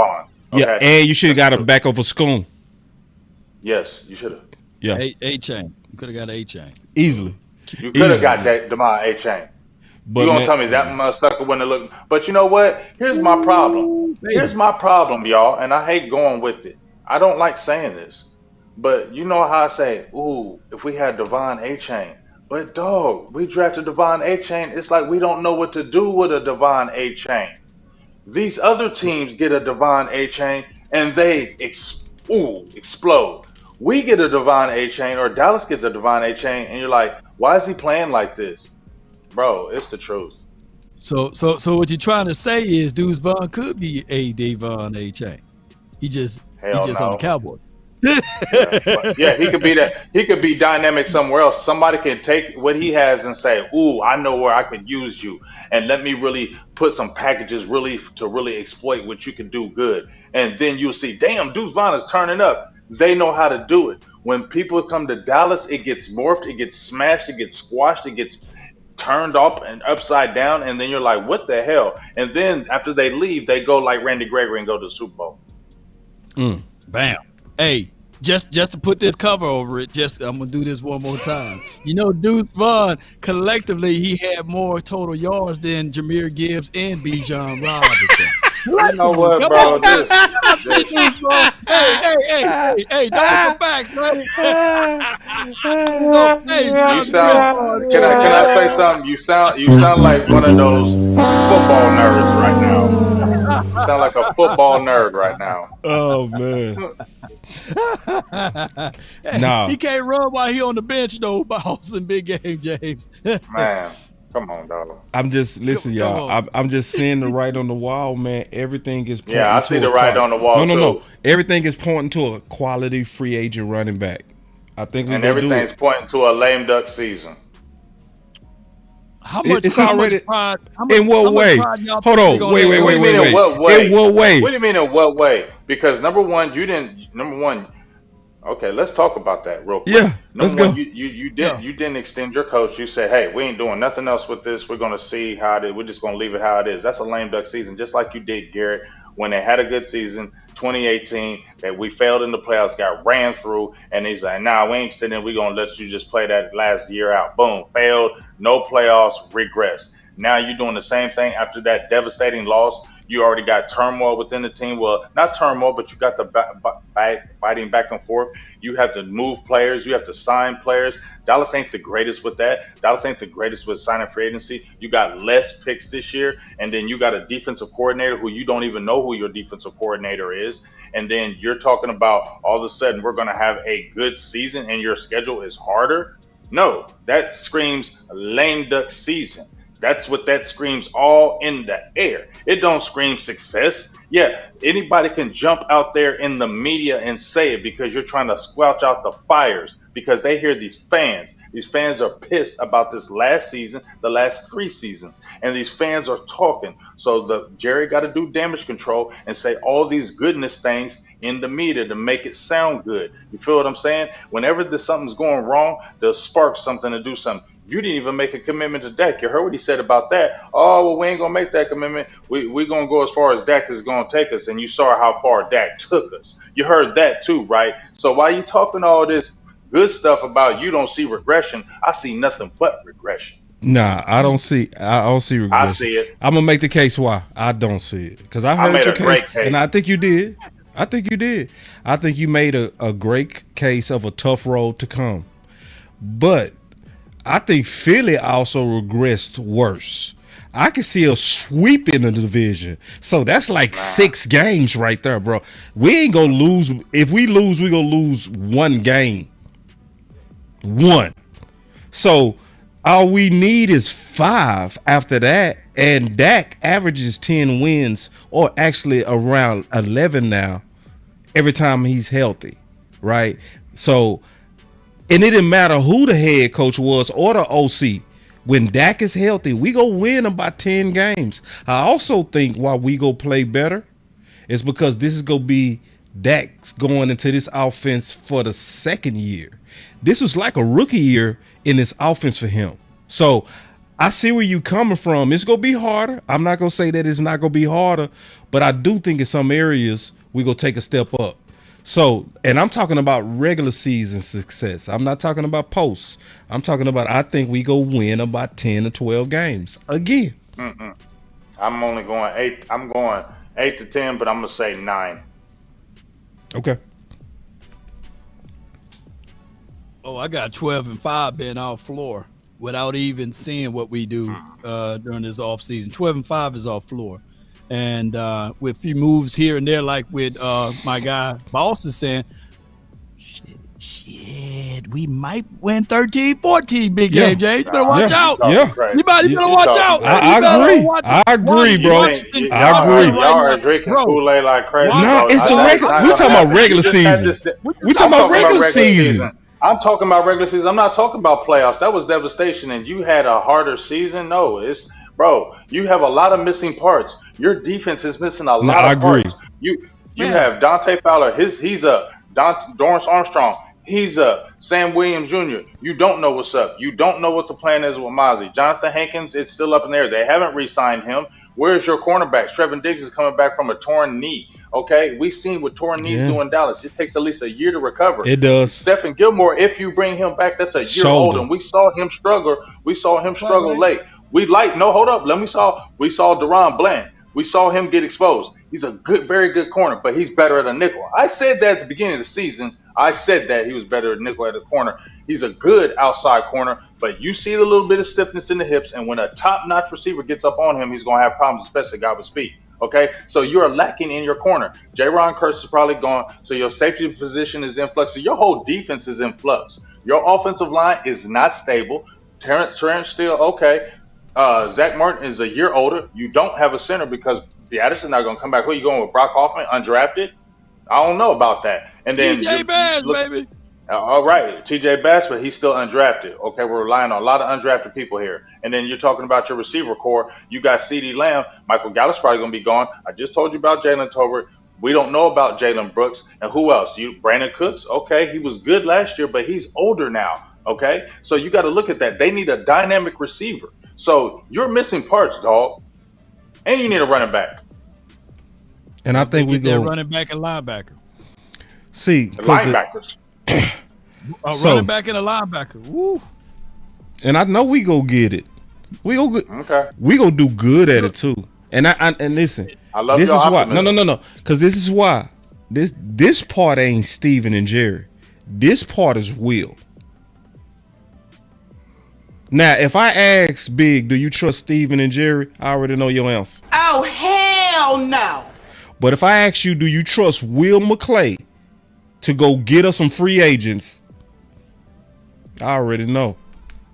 Okay? Yeah, and you should have got a back over Schoon. Yes, you should have. Yeah, A-Chain. You could have got A-Chain easily. You could have got Demar A-Chain. You gonna tell me that motherfucker wouldn't have looked? But you know what? Here's my problem. Here's my problem, y'all, and I hate going with it. I don't like saying this, but you know how I say, "Ooh, if we had Devon A-Chain." But dog, we drafted Devon A-Chain. It's like we don't know what to do with a Devon A-Chain. These other teams get a Devon A-Chain and they explode. We get a Devon A-Chain or Dallas gets a Devon A-Chain and you're like, why is he playing like this? Bro, it's the truth. So what you're trying to say is Deuce Vaughn could be a Devon A-Chain. He just on the Cowboys. Yeah, he could be that. He could be dynamic somewhere else. Somebody can take what he has and say, "Ooh, I know where I could use you, and let me really put some packages to really exploit what you can do good." And then you'll see, damn, Deuce Vaughn is turning up. They know how to do it. When people come to Dallas, it gets morphed, it gets smashed, it gets squashed, it gets turned up and upside down, and then you're like, "What the hell?" And then after they leave, they go like Randy Gregory and go to the Super Bowl. Bam. Hey, just to put this cover over it, I'm gonna do this one more time. You know, Deuce Vaughn collectively he had more total yards than Jahmyr Gibbs and Bijan Robinson. You know what, bro? This. Hey, don't come back, man. Can I say something? You sound like one of those football nerds right now. You sound like a football nerd right now. Oh man. He can't run while he on the bench though, boss, in big game, James. Man. Come on, dog. I'm just listen, Come y'all. on. I'm just seeing the right on the wall, man. Everything is pointing Yeah, I to see a the right on the wall No. too. Everything is pointing to a quality free agent running back. I think we And go do everything's it. pointing to a lame duck season. It's How much already pride? in How what much way? pride y'all Hold think they on. gonna Wait, have? wait, What do wait, you wait, mean in wait. what In way? what way? What do you mean in what way? Because number one, you didn't. Number one, okay, let's talk about that real quick. Yeah, let's Number one, go. you didn't extend your coach. You said, hey, we ain't doing nothing else with this. We're gonna see how it is. We're just gonna leave it how it is. That's a lame duck season, just like you did, Garrett, when they had a good season, 2018, that we failed in the playoffs, got ran through, and he's like, nah, we ain't sitting. We're gonna let you just play that last year out. Boom, failed, no playoffs, regress. Now you're doing the same thing after that devastating loss. You already got turmoil within the team. Well, not turmoil, but you got the fighting back and forth. You have to move players. You have to sign players. Dallas ain't the greatest with that. Dallas ain't the greatest with signing free agency. You got less picks this year, and then you got a defensive coordinator who you don't even know who your defensive coordinator is. And then you're talking about all of a sudden we're going to have a good season and your schedule is harder. No, that screams lame duck season. That's what that screams all in the air. It don't scream success. Yeah, anybody can jump out there in the media and say it because you're trying to squelch out the fires because they hear these fans. These fans are pissed about this last season, the last 3 seasons, and these fans are talking. So the Jerry got to do damage control and say all these goodness things in the media to make it sound good. You feel what I'm saying? Whenever something's going wrong, they'll spark something to do something. You didn't even make a commitment to Dak. You heard what he said about that. Oh, well, we ain't going to make that commitment. We're going to go as far as Dak is going to take us. And you saw how far Dak took us. You heard that too, right? So while you talking all this good stuff about you don't see regression, I see nothing but regression. Nah, I don't see regression. I see it. I'm gonna make the case why I don't see it because I I heard made your a great case, case. and I think you did. I think you made a great case of a tough road to come, but I think Philly also regressed worse. I can see a sweep in the division, so that's like 6 games right there, bro. We ain't gonna lose. If we lose, we gonna lose 1 game. 1. So all we need is 5 after that, and Dak averages 10 wins, or actually around 11 now, every time he's healthy, right? So, and it didn't matter who the head coach was or the OC. When Dak is healthy, we go win about 10 games. I also think why we go play better is because this is gonna be Dak's going into this offense for the second year. This was like a rookie year in this offense for him. So I see where you coming from. It's gonna be harder. I'm not gonna say that it's not gonna be harder, but I do think in some areas we gonna take a step up. So, and I'm talking about regular season success. I'm not talking about posts. I'm talking about I think we go win about 10 or 12 games again. I'm only going 8. I'm going 8 to 10, but I'm gonna say 9. Okay. Oh, I got 12-5 being off floor without even seeing what we do during this off season. 12-5 is off floor. And with a few moves here and there, like with my guy Boss is saying, shit, we might win 13-14 big game, James. You better watch out. You better watch out. I agree, bro. Y'all are drinking Kool-Aid like crazy. No, it's the regular. We talking about regular season. We talking about regular season. I'm talking about regular season. I'm not talking about playoffs. That was devastation, and you had a harder season. No, it's bro. You have a lot of missing parts. Your defense is missing a lot of parts. You have Dante Fowler. He's a Dorrance Armstrong. He's a Sam Williams Jr. You don't know what's up. You don't know what the plan is with Mozzie. Jonathan Hankins, it's still up in there. They haven't re-signed him. Where's your cornerback? Trevin Diggs is coming back from a torn knee. Okay, we've seen what torn knees do in Dallas. It takes at least a year to recover. It does. Stephen Gilmore, if you bring him back, that's a year old, and we saw him struggle. We saw him struggle late. We saw Deron Bland. We saw him get exposed. He's a very good corner, but he's better at a nickel. I said that at the beginning of the season. I said that he was better at nickel at a corner. He's a good outside corner, but you see the little bit of stiffness in the hips, and when a top-notch receiver gets up on him, he's going to have problems, especially a guy with speed. Okay, so you're lacking in your corner. J-Ron Curse is probably gone, so your safety position is in flux. So your whole defense is in flux. Your offensive line is not stable. Terrence Steele, okay. Zach Martin is a year older. You don't have a center because Addison's not going to come back. Who are you going with? Brock Hoffman, undrafted? I don't know about that. And then TJ Bass, baby. All right, TJ Bass, but he's still undrafted. Okay, we're relying on a lot of undrafted people here. And then you're talking about your receiver core. You got CeeDee Lamb. Michael Gallup's probably going to be gone. I just told you about Jalen Tolbert. We don't know about Jalen Brooks. And who else? Brandon Cooks. Okay, he was good last year, but he's older now. Okay, so you got to look at that. They need a dynamic receiver. So you're missing parts, dog. And you need a running back. And I think we go running back and linebacker. See, linebackers. Running back and a linebacker. Woo. And I know we go get it. We go good. Okay. We go do good at it too. And and listen. I love this your is why. optimism. No. Because this is why. This part ain't Steven and Jerry. This part is Will. Now, if I ask Big, do you trust Steven and Jerry? I already know your answer. Oh, hell no. But if I ask you, do you trust Will McClay to go get us some free agents? I already know.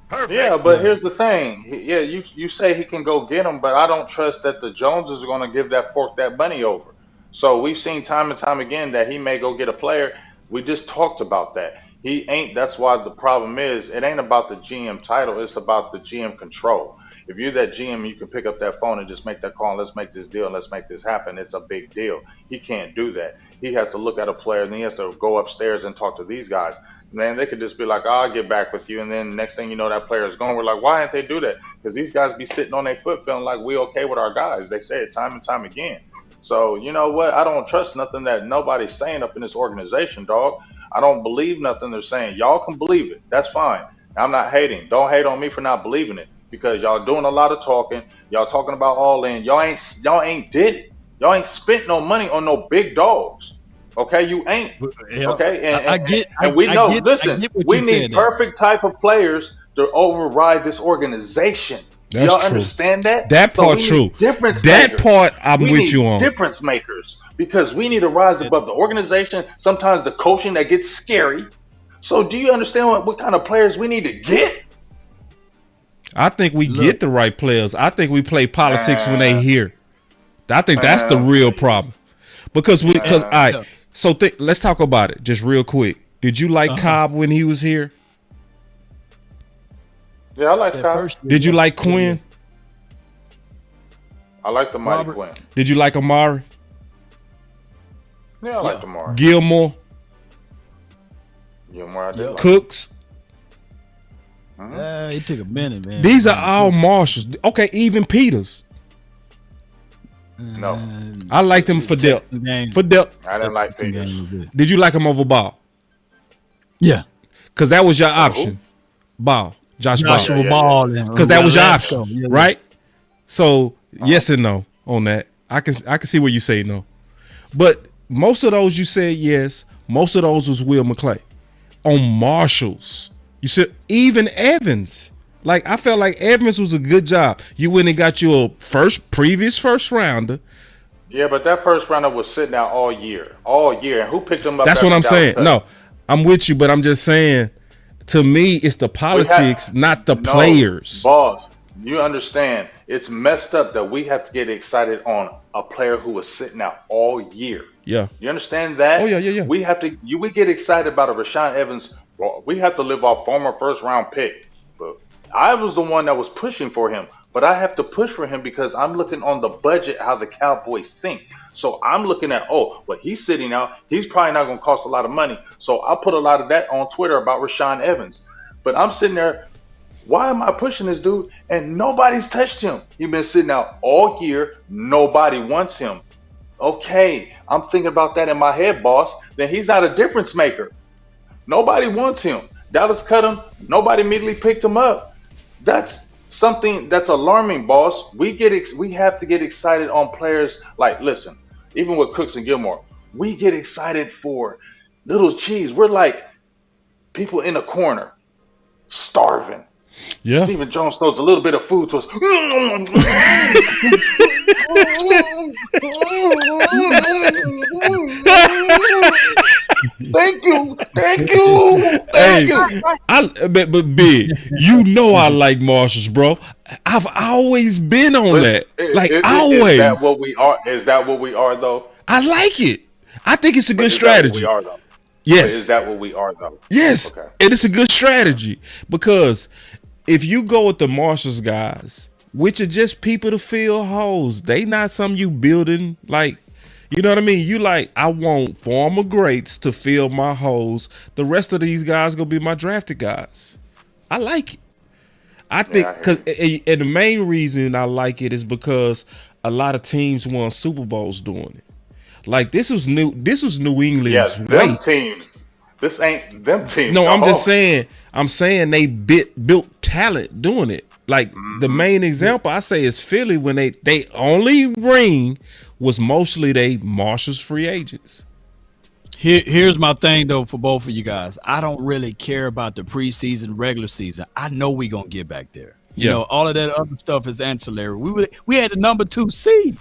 Perfect. Yeah, but here's the thing. Yeah, you say he can go get him, but I don't trust that the Joneses are going to give that money over. So we've seen time and time again that he may go get a player. We just talked about that. He ain't. That's why the problem is it ain't about the GM title. It's about the GM control. If you're that GM, you can pick up that phone and just make that call. And let's make this deal. And let's make this happen. It's a big deal. He can't do that. He has to look at a player and he has to go upstairs and talk to these guys. Man, they could just be like, I'll get back with you. And then next thing you know, that player is gone. We're like, why didn't they do that? Because these guys be sitting on their foot feeling like we okay with our guys. They say it time and time again. So, you know what? I don't trust nothing that nobody's saying up in this organization, dog. I don't believe nothing they're saying. Y'all can believe it. That's fine. I'm not hating. Don't hate on me for not believing it because y'all doing a lot of talking. Y'all talking about all in. Y'all ain't did it. Y'all ain't spent no money on no big dogs. Okay, you ain't. Okay, and we know. Listen, we need perfect type of players to override this organization. That's y'all true. Understand that? That part true. That part I'm with you on. Difference makers because we need to rise above the organization. Sometimes the coaching that gets scary. So do you understand what kind of players we need to get? I think we get the right players. I think we play politics when they here. I think that's the real problem. Because all right. So let's talk about it just real quick. Did you like Cobb when he was here? Yeah, I like Cobb. Did you like Quinn? I like the mighty Quinn. Did you like Amari? Yeah, I like Amari. Gilmore? I did like Cooks? It took a minute, man. These are all Marshalls. Okay, even Peters. No. I liked him for depth. For depth. I didn't like Peters. Did you like him over Ball? Yeah. Because that was your option. Ball. Joshua Ball. Because that was your option, right? So, yes and no on that. I can see where you say no. But most of those you said yes. Most of those was Will McClay. On Marshalls, you said even Evans. Like, I felt like Evans was a good job. You went and got your previous first rounder. Yeah, but that first rounder was sitting out all year. And who picked him up? That's what I'm saying. No, I'm with you, but I'm just saying, to me, it's the politics, not the players. Boss, you understand. It's messed up that we have to get excited on a player who was sitting out all year. Yeah. You understand that? Oh, yeah. We have to. We get excited about a Rashaan Evans. We have to live off former first-round pick. But I was the one that was pushing for him. But I have to push for him because I'm looking on the budget, how the Cowboys think. So I'm looking at, he's sitting out. He's probably not going to cost a lot of money. So I'll put a lot of that on Twitter about Rashaan Evans. But I'm sitting there, why am I pushing this dude? And nobody's touched him. He's been sitting out all year. Nobody wants him. Okay, I'm thinking about that in my head, boss. Then he's not a difference maker. Nobody wants him. Dallas cut him. Nobody immediately picked him up. That's something that's alarming, boss. We have to get excited on players. Like, listen, even with Cooks and Gilmore, we get excited for little cheese. We're like people in a corner, starving. Yeah. Stephen Jones throws a little bit of food to us. Thank you. Thank you. Thank you. But big, you know I like Marshalls, bro. I've always been on that. Like always. Is that what we are? Is that what we are though? I like it. I think it's a good Is strategy. that what we are though? Yes. But is that what we are though? Yes. Okay. And it's a good strategy because if you go with the Marshalls guys, which are just people to fill holes, they not something you building like. You know what I mean? You like, I want former greats to fill my holes. The rest of these guys gonna be my drafted guys. I like it. I think because and the main reason I like it is because a lot of teams won Super Bowls doing it. Like this was New England's them way. teams. This ain't them teams. No, I'm dog. just saying. I'm saying they built talent doing it. Like the main example I say is Philly when they only ring was mostly they Marshalls free agents. Here's my thing though for both of you guys. I don't really care about the preseason, regular season. I know we gonna get back there. You know, all of that other stuff is ancillary. We had the number 2 seed.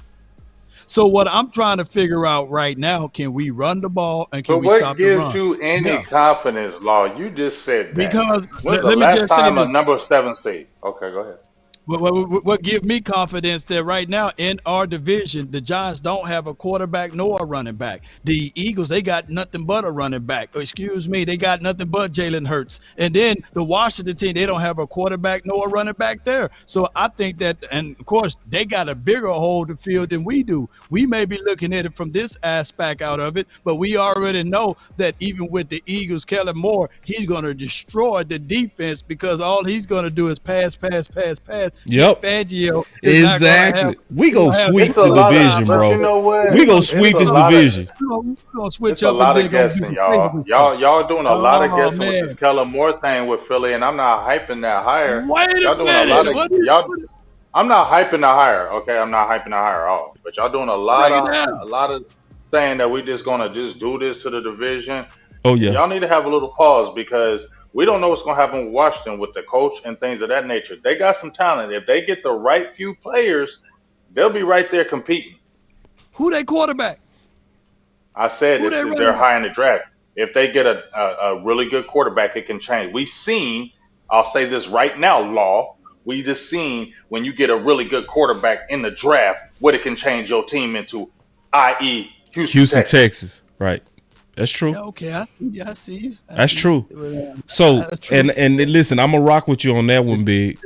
So what I'm trying to figure out right now, can we run the ball and can we stop the run? What gives you any confidence, Law? You just said that. Because when's let the me last just say time a this. number 7 seed? Okay, go ahead. What gives me confidence that right now in our division, the Giants don't have a quarterback nor a running back. The Eagles, they got nothing but a running back. Excuse me, they got nothing but Jalen Hurts. And then the Washington team, they don't have a quarterback nor a running back there. So I think that, and of course, they got a bigger hole to fill than we do. We may be looking at it from this aspect out of it, but we already know that even with the Eagles, Kellen Moore, he's going to destroy the defense because all he's going to do is pass. Yep. Fangio exactly. We gonna sweep the division, bro. You know what? We gonna sweep this division. We're gonna switch It's up. a lot of guessing, y'all. Y'all doing a lot of guessing with this Kellen Moore thing with Philly, and I'm not hyping that higher. Wait y'all a doing minute. a lot of y'all. I'm not hyping the higher. Okay, I'm not hyping the higher at all. But y'all doing a lot of saying that we just gonna just do this to the division. Oh yeah. Y'all need to have a little pause because we don't know what's going to happen with Washington with the coach and things of that nature. They got some talent. If they get the right few players, they'll be right there competing. Who they quarterback? I said they're high in the draft. If they get a really good quarterback, it can change. We've seen, I'll say this right now, Law, we just seen when you get a really good quarterback in the draft, what it can change your team into, i.e. Houston, Texas. Right. That's true. Yeah, okay, I see you. That's true. So, and listen, I'm gonna rock with you on that one, Big.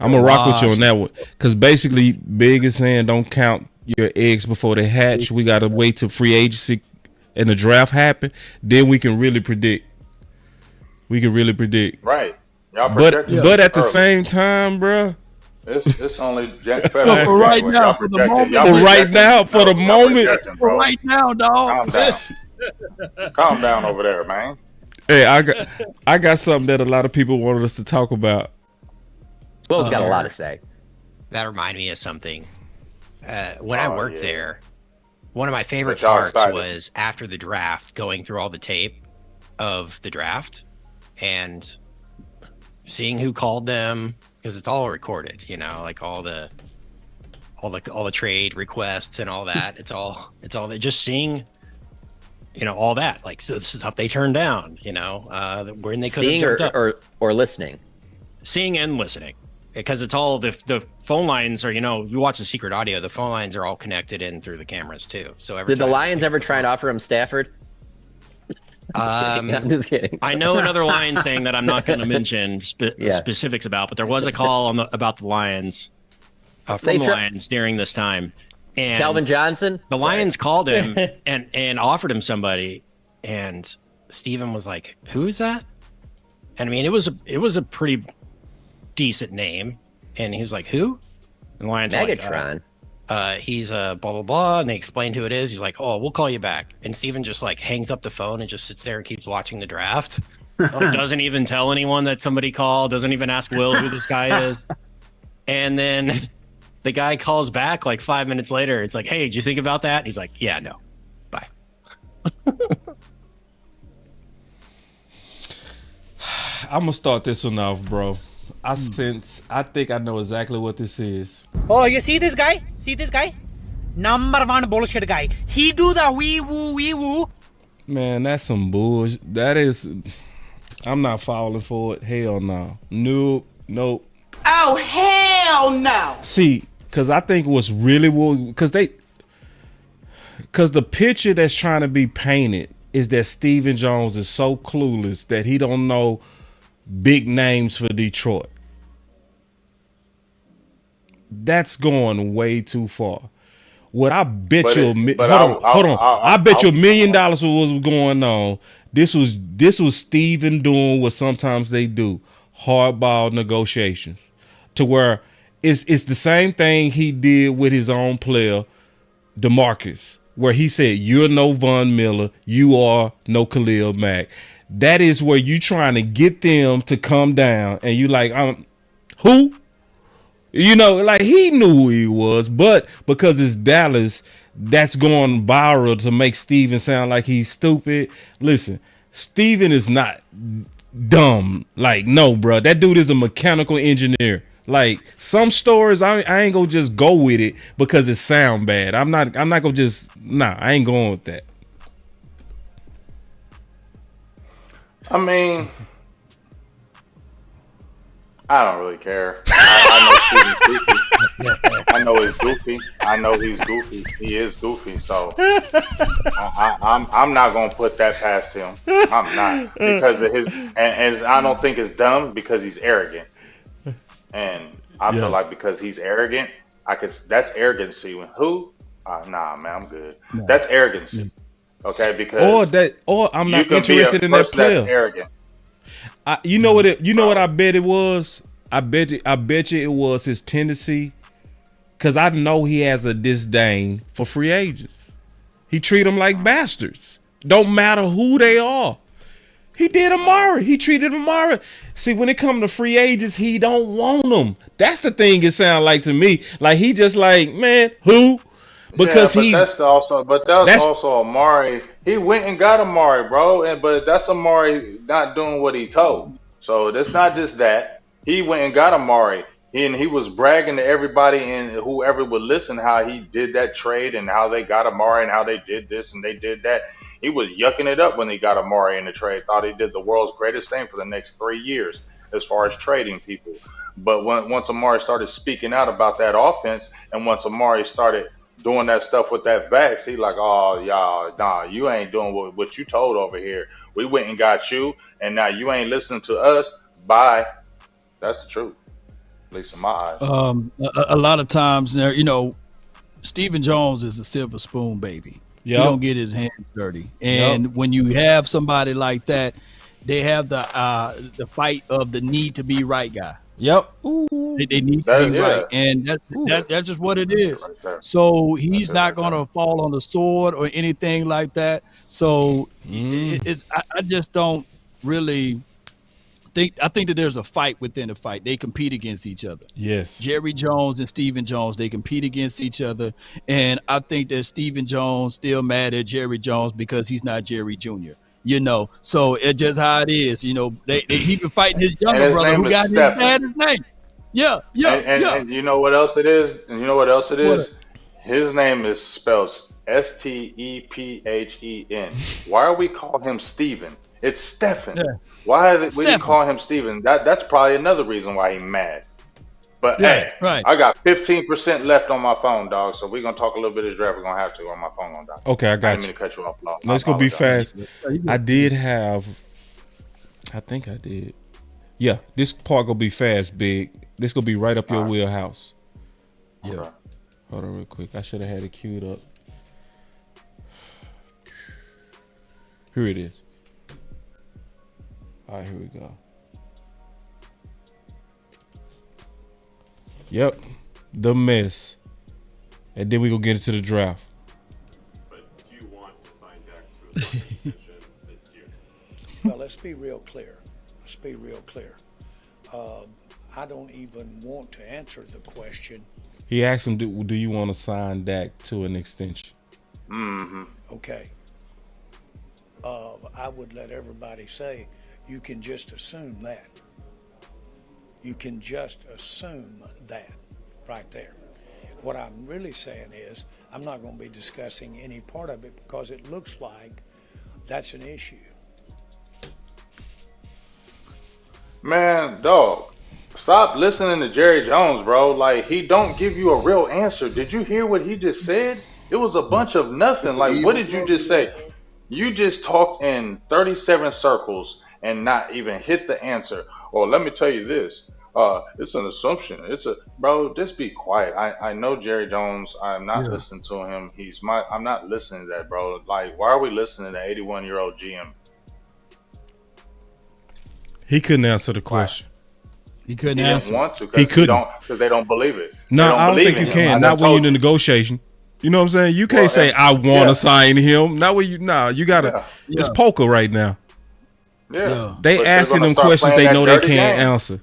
I'm gonna rock with you on that one because basically, Big is saying don't count your eggs before they hatch. We gotta wait till free agency and the draft happen. Then we can really predict. Right. Y'all but at the same time, bro. It's only February. For right now, for the moment. For right now, dog. Calm down. Calm down over there, man. Hey, I got something that a lot of people wanted us to talk about. Will's got a lot to say. That reminded me of something. When I worked there, one of my favorite parts was after the draft, going through all the tape of the draft and seeing who called them, because it's all recorded, you know, like all the trade requests and all that. It's all just seeing, you know, all that, like so stuff they turned down, you know, when they could have jumped up. or listening, seeing and listening, because it's all the phone lines are, you know, if you watch the secret audio, the phone lines are all connected in through the cameras too. So did the Lions ever try and offer him Stafford? I'm just kidding. I know another line saying that I'm not going to mention specifics about, but there was a call about the Lions from the Lions during this time. And Calvin Johnson? The Lions called him and offered him somebody, and Steven was like, "Who is that?" And I mean, it was a pretty decent name, and he was like, "Who?" And the Lions Megatron. He's blah blah blah, and they explained who it is. He's like, "Oh, we'll call you back." And Steven just like hangs up the phone and just sits there and keeps watching the draft. Like, doesn't even tell anyone that somebody called. Doesn't even ask Will who this guy is. And then the guy calls back like 5 minutes later. It's like, "Hey, did you think about that?" He's like, "Yeah, no, bye." I'm gonna start this one off, bro. I think I know exactly what this is. Oh, you see this guy? See this guy? Number one bullshit guy. He do the wee woo. Man, that's some bullshit. That is, I'm not falling for it. Hell no. Nope. Oh, hell no. See, because I think what's really, because the picture that's trying to be painted is that Stephen Jones is so clueless that he don't know big names for Detroit. That's going way too far. What I bet hold on. I bet you $1 million was going on. This was Steven doing what sometimes they do, hardball negotiations, to where it's the same thing he did with his own player, DeMarcus, where he said, "You're no Von Miller, you are no Khalil Mack." That is where you trying to get them to come down, and you like, who? You know, like he knew who he was, but because it's Dallas, that's going viral to make Steven sound like he's stupid. Listen, Steven is not dumb. Like, no, bro. That dude is a mechanical engineer. Like, some stories, I ain't gonna just go with it because it sound bad. I'm not gonna just, I ain't going with that. I mean, I don't really care. I know Steven's goofy. I know he's goofy. I know he's goofy. He is goofy. So I'm not gonna put that past him. I'm not, because of his, and I don't think it's dumb because he's arrogant. And I feel like because he's arrogant, that's arrogancy. Who? Nah, man, I'm good. No. That's arrogancy. Okay, because or I'm not interested in that player. That's arrogant. You know what? What I bet it was. I bet you it was his tendency, because I know he has a disdain for free agents. He treat them like bastards. Don't matter who they are. He did Amari. He treated Amari. See, when it comes to free agents, he don't want them. That's the thing. It sounds like to me. Like he just like, man, who? Because that's also Amari. He went and got Amari, bro. But that's Amari not doing what he told. So that's not just that. He went and got Amari. He was bragging to everybody and whoever would listen how he did that trade and how they got Amari and how they did this and they did that. He was yucking it up when he got Amari in the trade. Thought he did the world's greatest thing for the next 3 years as far as trading people. But once Amari started speaking out about that offense, and once Amari started doing that stuff with that backs, he like, oh, y'all, nah, you ain't doing what you told over here. We went and got you, and now you ain't listening to us. Bye. That's the truth, at least in my eyes. A lot of times, Stephen Jones is a silver spoon baby. Yep. He don't get his hands dirty. And when you have somebody like that, they have the fight of the need to be right guy. Yep. They need to be right. And that's just what it is. Right, so he's not going to fall on the sword or anything like that. So I just don't really I think that there's a fight within the fight. They compete against each other. Yes. Jerry Jones and Stephen Jones, they compete against each other. And I think that Stephen Jones still mad at Jerry Jones because he's not Jerry Jr. So it's just how it is. He been fighting his younger brother who got his dad's name. Yeah. And you know what else it is? His name is spelled Stephen. Why are we calling him Steven? It's Stephen. Yeah. Why would you call him Steven? That's probably another reason why he's mad. But hey, I got 15% left on my phone, dog. So we're gonna talk a little bit of draft. We're gonna have to on my phone on dog. Okay, I got you. I didn't mean to cut you off. Let's go be fast. I think I did. Yeah, this part gonna be fast, big. This gonna be right up your wheelhouse. Yeah. Okay. Hold on real quick. I should have had it queued up. Here it is. All right, here we go. Yep, the mess. And then we go get into the draft. But do you want to sign Dak to a extension this year? Well, let's be real clear. I don't even want to answer the question. He asked him, do you want to sign Dak to an extension? Mm-hmm. Okay. I would let everybody say, you can just assume that. You can just assume that right there. What I'm really saying is, I'm not going to be discussing any part of it because it looks like that's an issue. Man, dog, stop listening to Jerry Jones, bro. Like, he don't give you a real answer. Did you hear what he just said? It was a bunch of nothing. Like, what did you just say? You just talked in 37 circles and not even hit the answer. Or let me tell you this. It's an assumption. Bro, just be quiet. I know Jerry Jones. I'm not listening to him. I'm not listening to that, bro. Like, why are we listening to 81-year-old GM? He couldn't answer the question. He couldn't He answer. didn't want to He couldn't. because they don't believe it. No, I don't think you can. Not when you're in a negotiation. You know what I'm saying? You can't say I want to sign him. Not when you. Nah, you gotta. It's poker right now. Yeah. They asking them questions they know they can't answer.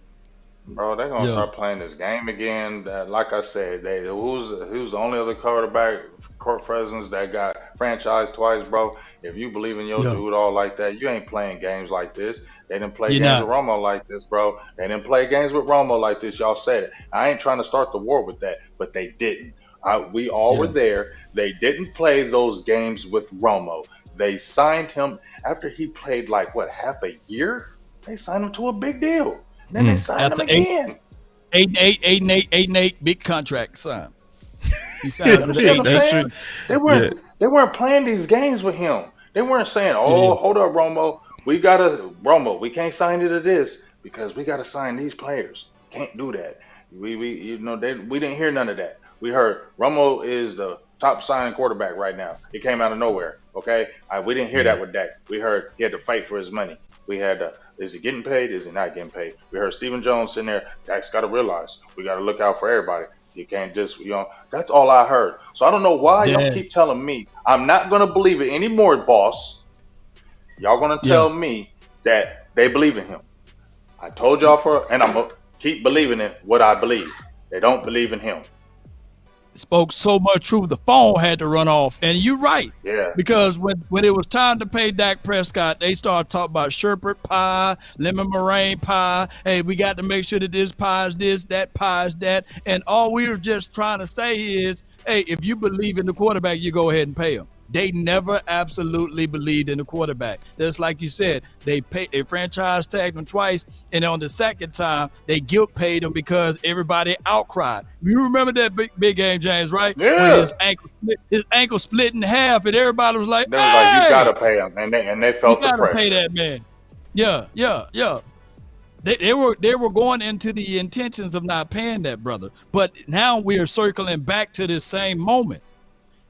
Bro, they're gonna start playing this game again. Like I said, who's the only other quarterback, court presence that got franchised twice, bro? If you believe in your dude all like that, you ain't playing games like this. They didn't play games with Romo like this, bro. They didn't play games with Romo like this. Y'all said it. I ain't trying to start the war with that, but they didn't. We all were there. They didn't play those games with Romo. They signed him after he played like half a year. They signed him to a big deal. Then they signed him again. 8-8, big contract signed. He signed him to They weren't playing these games with him. They weren't saying, hold up, Romo. We can't sign you to this because we gotta sign these players. Can't do that. We didn't hear none of that. We heard Romo is the top signing quarterback right now. He came out of nowhere. Okay, we didn't hear that with Dak. We heard he had to fight for his money. We had, is he getting paid? Is he not getting paid? We heard Stephen Jones sitting there. Dak's got to realize we got to look out for everybody. You can't just, that's all I heard. So I don't know why y'all keep telling me. I'm not going to believe it anymore, boss. Y'all going to tell me that they believe in him. I told y'all and I'm going to keep believing in what I believe. They don't believe in him. Spoke so much truth, the phone had to run off. And you're right. Yeah. Because when it was time to pay Dak Prescott, they started talking about sherbet pie, lemon meringue pie. Hey, we got to make sure that this pie is this, that pie is that. And all we were just trying to say is, hey, if you believe in the quarterback, you go ahead and pay him. They never absolutely believed in the quarterback. Just like you said, they franchise tagged him twice, and on the second time, they guilt paid him because everybody outcried. You remember that big game, James, right? Yeah. When his ankle split in half, and everybody was like, they was like, you gotta pay him, and they felt the pressure. You gotta pay that man. Yeah. They were going into the intentions of not paying that brother, but now we are circling back to this same moment.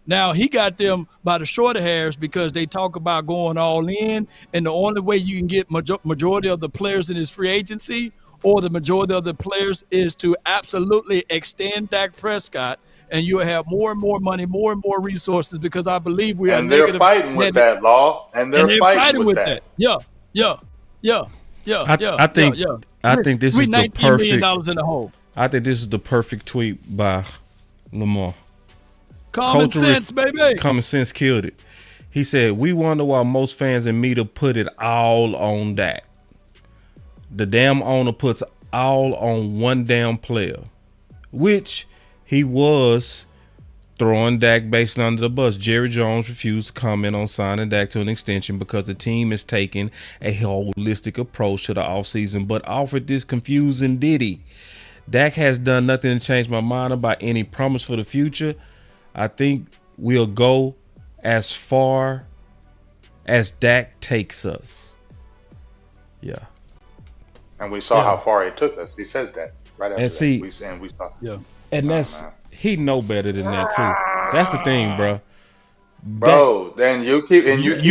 Now, he got them by the shorter hairs because they talk about going all in, and the only way you can get majority of the players in his free agency or the majority of the players is to absolutely extend Dak Prescott, and you'll have more and more money, more and more resources because I believe we are negative. And they're fighting with that, Law. And they're fighting with that. Yeah. I think this is the perfect $19 million in the hole. I think this is the perfect tweet by Lamar. Common sense, baby. Common sense killed it. He said, we wonder why most fans in media put it all on Dak. The damn owner puts all on one damn player, which he was throwing Dak basically under the bus. Jerry Jones refused to comment on signing Dak to an extension because the team is taking a holistic approach to the offseason, but offered this confusing ditty. Dak has done nothing to change my mind about any promise for the future. I think we'll go as far as Dak takes us. Yeah. And we saw how far he took us. He says that right after that. We saw. Yeah. And he know better than that too. That's the thing, bro. Bro, then you keep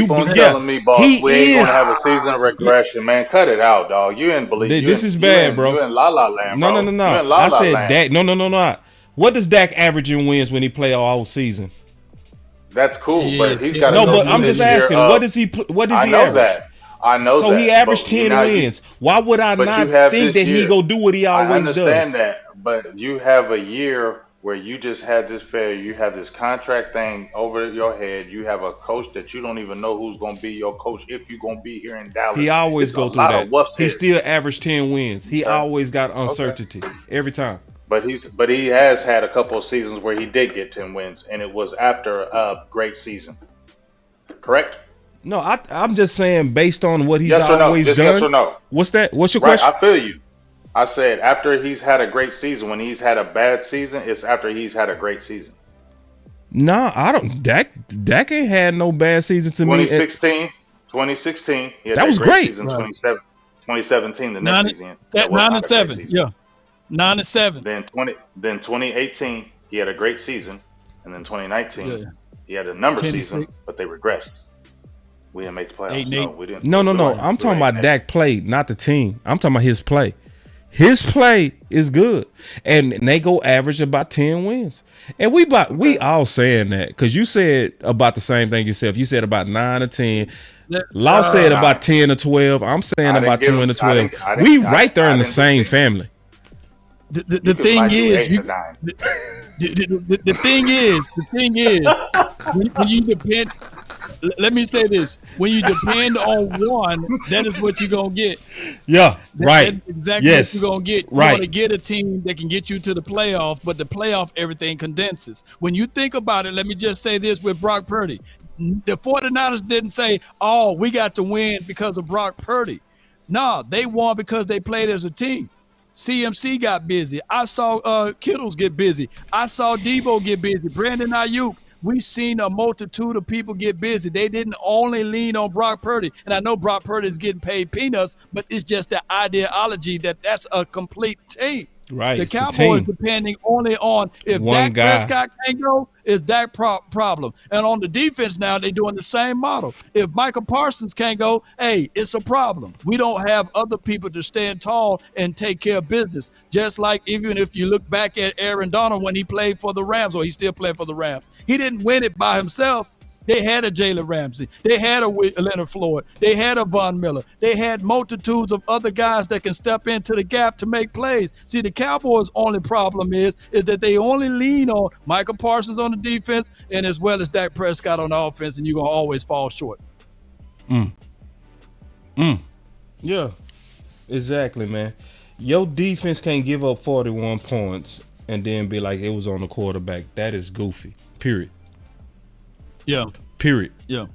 on telling me, boss, we ain't gonna have a season of regression, man. Cut it out, dog. You didn't believe. This is bad, bro. You in La La Land, bro. No. I said Dak. No. What does Dak average in wins when he play all season? That's cool, but he's got. No, but I'm just asking. What does he average? I know that. So he averaged 10 wins. Why would I not think that he go do what he always does? I understand that, but you have a year where you just had this failure. You have this contract thing over your head. You have a coach that you don't even know who's going to be your coach if you're going to be here in Dallas. He always go through that. He still averaged 10 wins. He always got uncertainty every time. But he has had a couple of seasons where he did get 10 wins, and it was after a great season. Correct? No, I'm just saying based on what he's Yes or no? always Just done. yes or no? What's that? What's your Right, question? I feel you. I said after he's had a great season. When he's had a bad season, it's after he's had a great season. Nah, I don't. Dak ain't had no bad season to me. 2016, he had that was great great. season. Right. 2017, the next season, that was 9 not and a great 7. season. Yeah, 9 and 7. Then 2018, he had a great season, and then 2019, he had a number 10 and season, 6. but they regressed. We didn't make the playoffs. 8 and No, 8. we didn't. No. We I'm talking were about 8 and 8. Dak play, not the team. I'm talking about his play. His play is good, and they go average about 10 wins. And we all saying that because you said about the same thing yourself. You said about 9 or 10. Law said about 10 or 12. I'm saying about 10 or 12. We right there in the same family. The thing is, the thing is, when you depend. Let me say this: when you depend on one, that is what you're gonna get. Yeah, right. That's exactly Yes, what you're gonna get. right. You're gonna get a team that can get you to the playoffs, but the playoff everything condenses. When you think about it, let me just say this with Brock Purdy. The 49ers didn't say, "Oh, we got to win because of Brock Purdy." No, they won because they played as a team. CMC got busy. I saw Kittles get busy. I saw Debo get busy. Brandon Ayuk. We've seen a multitude of people get busy. They didn't only lean on Brock Purdy. And I know Brock Purdy is getting paid peanuts, but it's just the ideology that's a complete team. Right. The it's Cowboys the team. depending only on if One Dak guy. Prescott can't go, is Dak problem. And on the defense now, they're doing the same model. If Michael Parsons can't go, hey, it's a problem. We don't have other people to stand tall and take care of business. Just like even if you look back at Aaron Donald when he played for the Rams, or he's still playing for the Rams, he didn't win it by himself. They had a Jalen Ramsey. They had a Leonard Floyd. They had a Von Miller. They had multitudes of other guys that can step into the gap to make plays. See, the Cowboys' only problem is that they only lean on Michael Parsons on the defense and as well as Dak Prescott on the offense, and you're going to always fall short. Yeah, exactly, man. Your defense can't give up 41 points and then be like it was on the quarterback. That is goofy. Period. Yeah. Period. Yeah.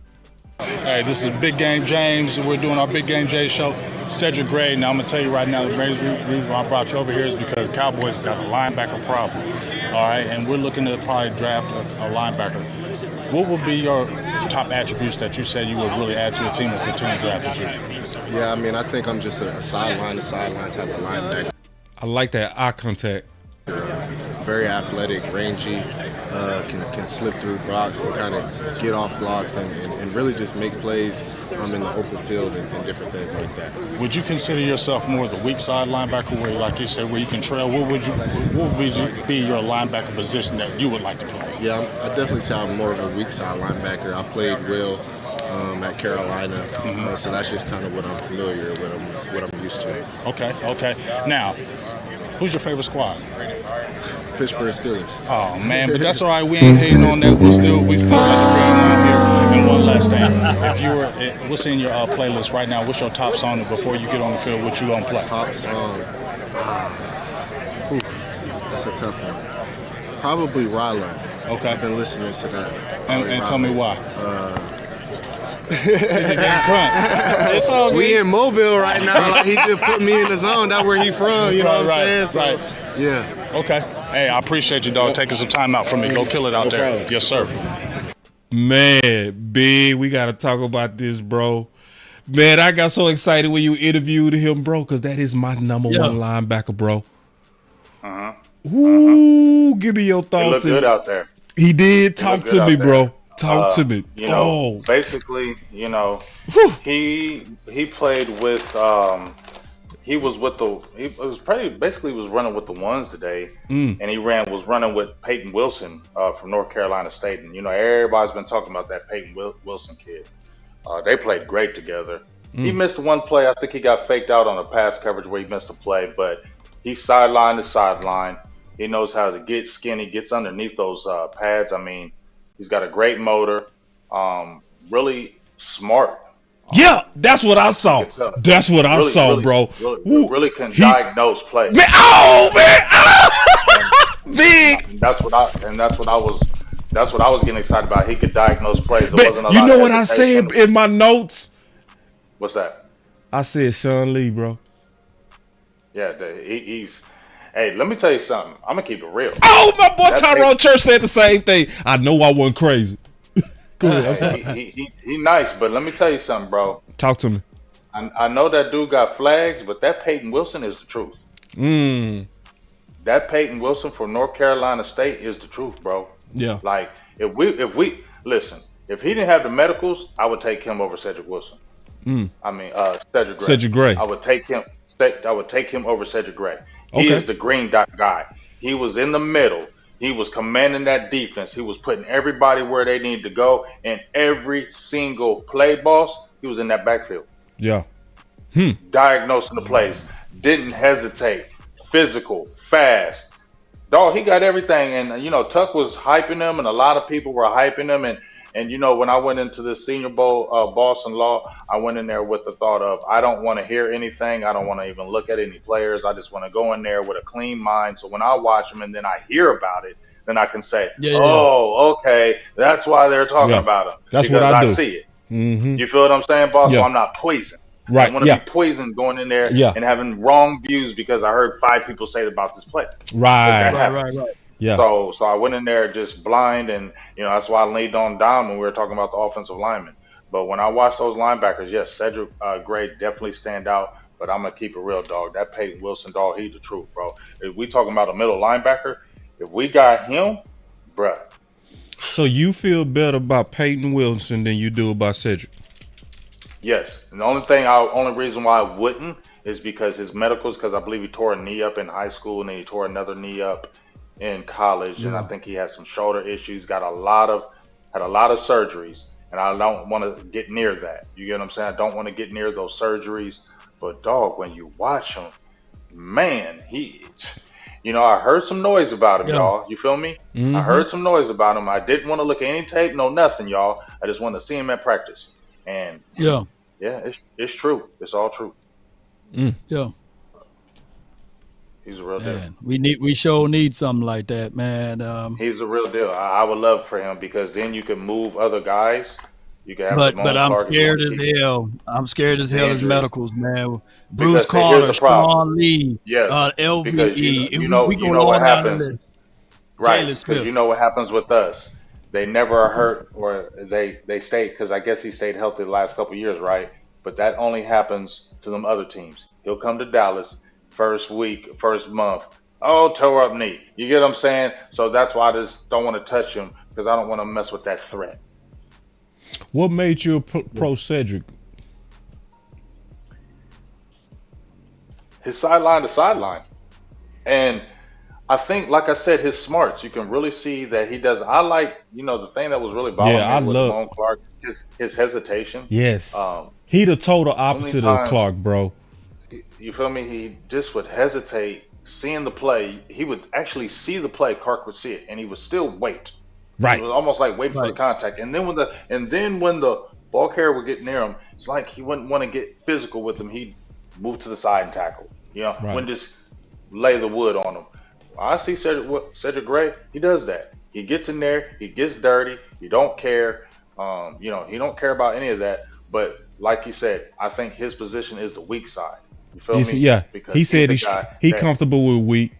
Hey, this is Big Game James. We're doing our Big Game J show. Cedric Gray. Now, I'm going to tell you right now, the main reason why I brought you over here is because Cowboys got a linebacker problem. All right, and we're looking to probably draft a linebacker. What would be your top attributes that you said you would really add to a team if your team drafted you? Yeah, I mean, I think I'm just a sideline type of linebacker. I like that eye contact. Very athletic, rangy, can slip through blocks, can kind of get off blocks and really just make plays in the open field and different things like that. Would you consider yourself more the weak side linebacker where, like you said, where you can trail? What would be your linebacker position that you would like to play? Yeah, I definitely say I'm more of a weak side linebacker. I played well at Carolina, so that's just kind of what I'm familiar with, what I'm used to. Okay. Now, who's your favorite squad? Pittsburgh Steelers. Oh man, but that's all right. We ain't hating on that. We still got to bring them on here. And one last thing, if you were, what's in your playlist right now? What's your top song? And before you get on the field, what you gonna play? Top song. That's a tough one. Probably Ryla. Okay. I've been listening to that. And tell me why. It's all good. We in Mobile right now. Like he just put me in the zone. That's where he from. You know what I'm saying? So, yeah. Okay. Hey, I appreciate you, dog, taking some time out for me. Go kill it out there. Problem. Yes, sir. Man, big, we got to talk about this, bro. Man, I got so excited when you interviewed him, bro, because that is my number one linebacker, bro. Ooh, give me your thoughts. He looked good out there. He did. Talk to me, bro. Talk to me. You know, basically, you know, he played with he was running with the ones today, and he was running with Peyton Wilson from North Carolina State, and you know everybody's been talking about that Peyton Wilson kid. They played great together. He missed one play. I think he got faked out on a pass coverage where he missed a play, but he's sideline to sideline. He knows how to get skinny, gets underneath those pads. I mean, he's got a great motor, really smart. Yeah, that's what I saw. That's what I saw, bro. Really can diagnose plays. Man, oh man, big. That's what I was That's what I was getting excited about. He could diagnose plays. There But wasn't a you lot know of what I hesitation. said in my notes? What's that? I said Sean Lee, bro. Yeah, he's. Hey, let me tell you something. I'm gonna keep it real. Oh, my boy Tyrone Church said the same thing. I know I wasn't crazy. Go ahead. He nice, but let me tell you something, bro. Talk to me. I know that dude got flags, but that Peyton Wilson is the truth. That Peyton Wilson from North Carolina State is the truth, bro. Yeah. Like if we listen, if he didn't have the medicals, I would take him over Cedric Wilson. I mean, Cedric Gray. Cedric Gray. I would take him. I would take him over Cedric Gray. He Okay. is the green dot guy. He was in the middle. He was commanding that defense. He was putting everybody where they needed to go, and every single play, boss, he was in that backfield. Yeah. Diagnosing the plays, didn't hesitate, physical, fast. Dog, he got everything. And, you know, Tuck was hyping him, and a lot of people were hyping him. And you know, when I went into the Senior Bowl, Boston Law, I went in there with the thought of, I don't want to hear anything. I don't want to even look at any players. I just want to go in there with a clean mind. So when I watch them and then I hear about it, then I can say, okay, that's why they're talking about him. That's because what I do. see it. You feel what I'm saying, boss? So I'm not poisoned. Right. I want to be poisoned going in there and having wrong views because I heard 5 people say about this play. Right. Yeah. So I went in there just blind, and you know that's why I laid on Dom when we were talking about the offensive linemen. But when I watched those linebackers, yes, Cedric Gray definitely stand out. But I'm gonna keep it real, dog. That Peyton Wilson, dog, he the truth, bro. If we talking about a middle linebacker, if we got him, bruh. So you feel better about Peyton Wilson than you do about Cedric? Yes. And the only reason why I wouldn't is because his medicals, because I believe he tore a knee up in high school and then he tore another knee up in college, and I think he has some shoulder issues. Had a lot of surgeries, and I don't want to get near that. You get what I'm saying? I don't want to get near those surgeries. But dog, when you watch him, man, I heard some noise about him, y'all. You feel me? I heard some noise about him. I didn't want to look at any tape, no nothing, y'all. I just wanted to see him at practice, and it's true. It's all true. Yeah. He's a real deal. We sure need something like that, man. He's a real deal. I would love for him because then you can move other guys. You can have but I'm scared as hell. I'm scared as hell as medicals, man. Bruce Because Carter, here's the problem. Sean Lee, Yes, LVE. because you know what happens, right? Because you know what happens with us. They never hurt, or they stayed, because I guess he stayed healthy the last couple of years, right? But that only happens to them other teams. He'll come to Dallas first week, first month. Oh, tore up knee. You get what I'm saying? So that's why I just don't want to touch him, because I don't want to mess with that threat. What made you a pro Cedric? His sideline to sideline. And I think, like I said, his smarts, you can really see that he does. I like, the thing that was really bothering me with Ramon Clark, his hesitation. Yes. He the total opposite of Clark, bro. You feel me? He just would hesitate seeing the play. He would actually see the play. Clark would see it, and he would still wait. Right. It was almost like waiting for the contact. And then when the ball carrier would get near him, it's like he wouldn't want to get physical with him. He'd move to the side and tackle. Wouldn't just lay the wood on him. I see Cedric Gray. He does that. He gets in there. He gets dirty. He don't care. He don't care about any of that. But like you said, I think his position is the weak side. You feel me? Yeah. Because he said he that, comfortable with weak.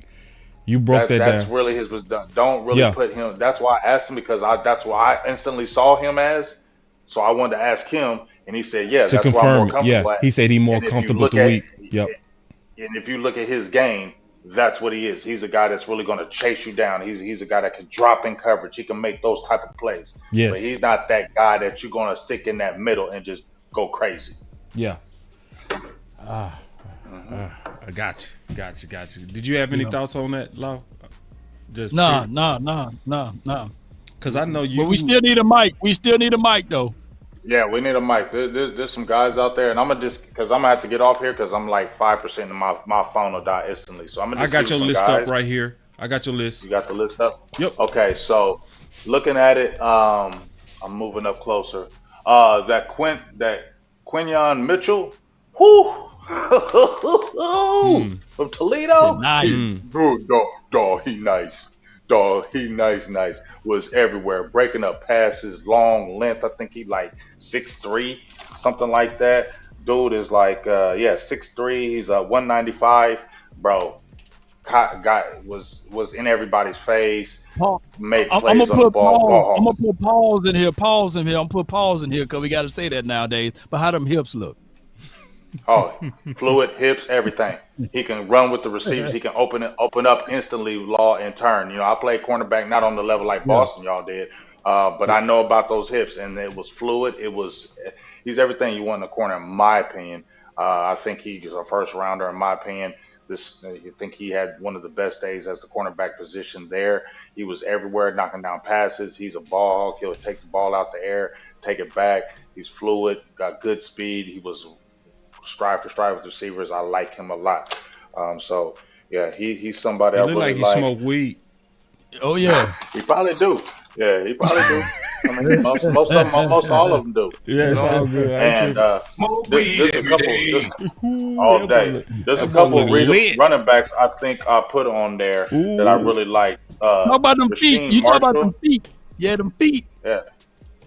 You broke that down. That's really his was done. Don't really put him. That's why I asked him, because that's why I instantly saw him as. So I wanted to ask him, and he said, "Yeah, to that's confirm why I'm more comfortable." He said he's more comfortable with the weak. Yep. And if you look at his game, that's what he is. He's a guy that's really going to chase you down. He's a guy that can drop in coverage. He can make those type of plays. Yes. But he's not that guy that you're going to stick in that middle and just go crazy. Yeah. I got you. Did you have any thoughts on that, Law? No. Because I know you. But we still need a mic. We still need a mic, though. Yeah, we need a mic. There's some guys out there, and I'm gonna have to get off here because I'm like 5% and my phone will die instantly. So I'm gonna. I got your list up right here. I got your list. You got the list up? Yep. Okay, so looking at it, I'm moving up closer. That Quinyon Mitchell, from Toledo. Nice. Dog, he nice. Dog, he nice, was everywhere, breaking up passes, long length. I think he like 6'3", something like that. Dude is like 6'3". He's 195, bro. Guy was in everybody's face, Paul, made I'm gonna plays on the put ball. pause. Ball I'm gonna hawk. put pause in here. Pause in here. I'm gonna put pause in here because we got to say that nowadays. But how them hips look? Oh, fluid hips, everything. He can run with the receivers. He can open up instantly, law and turn. You know, I played cornerback, not on the level like Yeah. Boston y'all did, but I know about those hips, and it was fluid. He's everything you want in a corner, in my opinion. I think he's a first rounder, in my opinion. I think he had one of the best days as the cornerback position there. He was everywhere, knocking down passes. He's a ball hawk. He'll take the ball out the air, take it back. He's fluid, got good speed. He was strive for strive with receivers. I like him a lot. So yeah, he's somebody He I look really like he like. smoke weed. Oh yeah, He probably do. Yeah, he probably do. I mean, most all of them do. Yeah, You it's know? all good. I ain't And tripping. there's a couple all That boy day. look- There's a that boy couple look lit. running backs I think I put on there that I Ooh. really like. talk about them feet. Rasheem You talk about them Marshall. feet. Yeah, them feet. Yeah,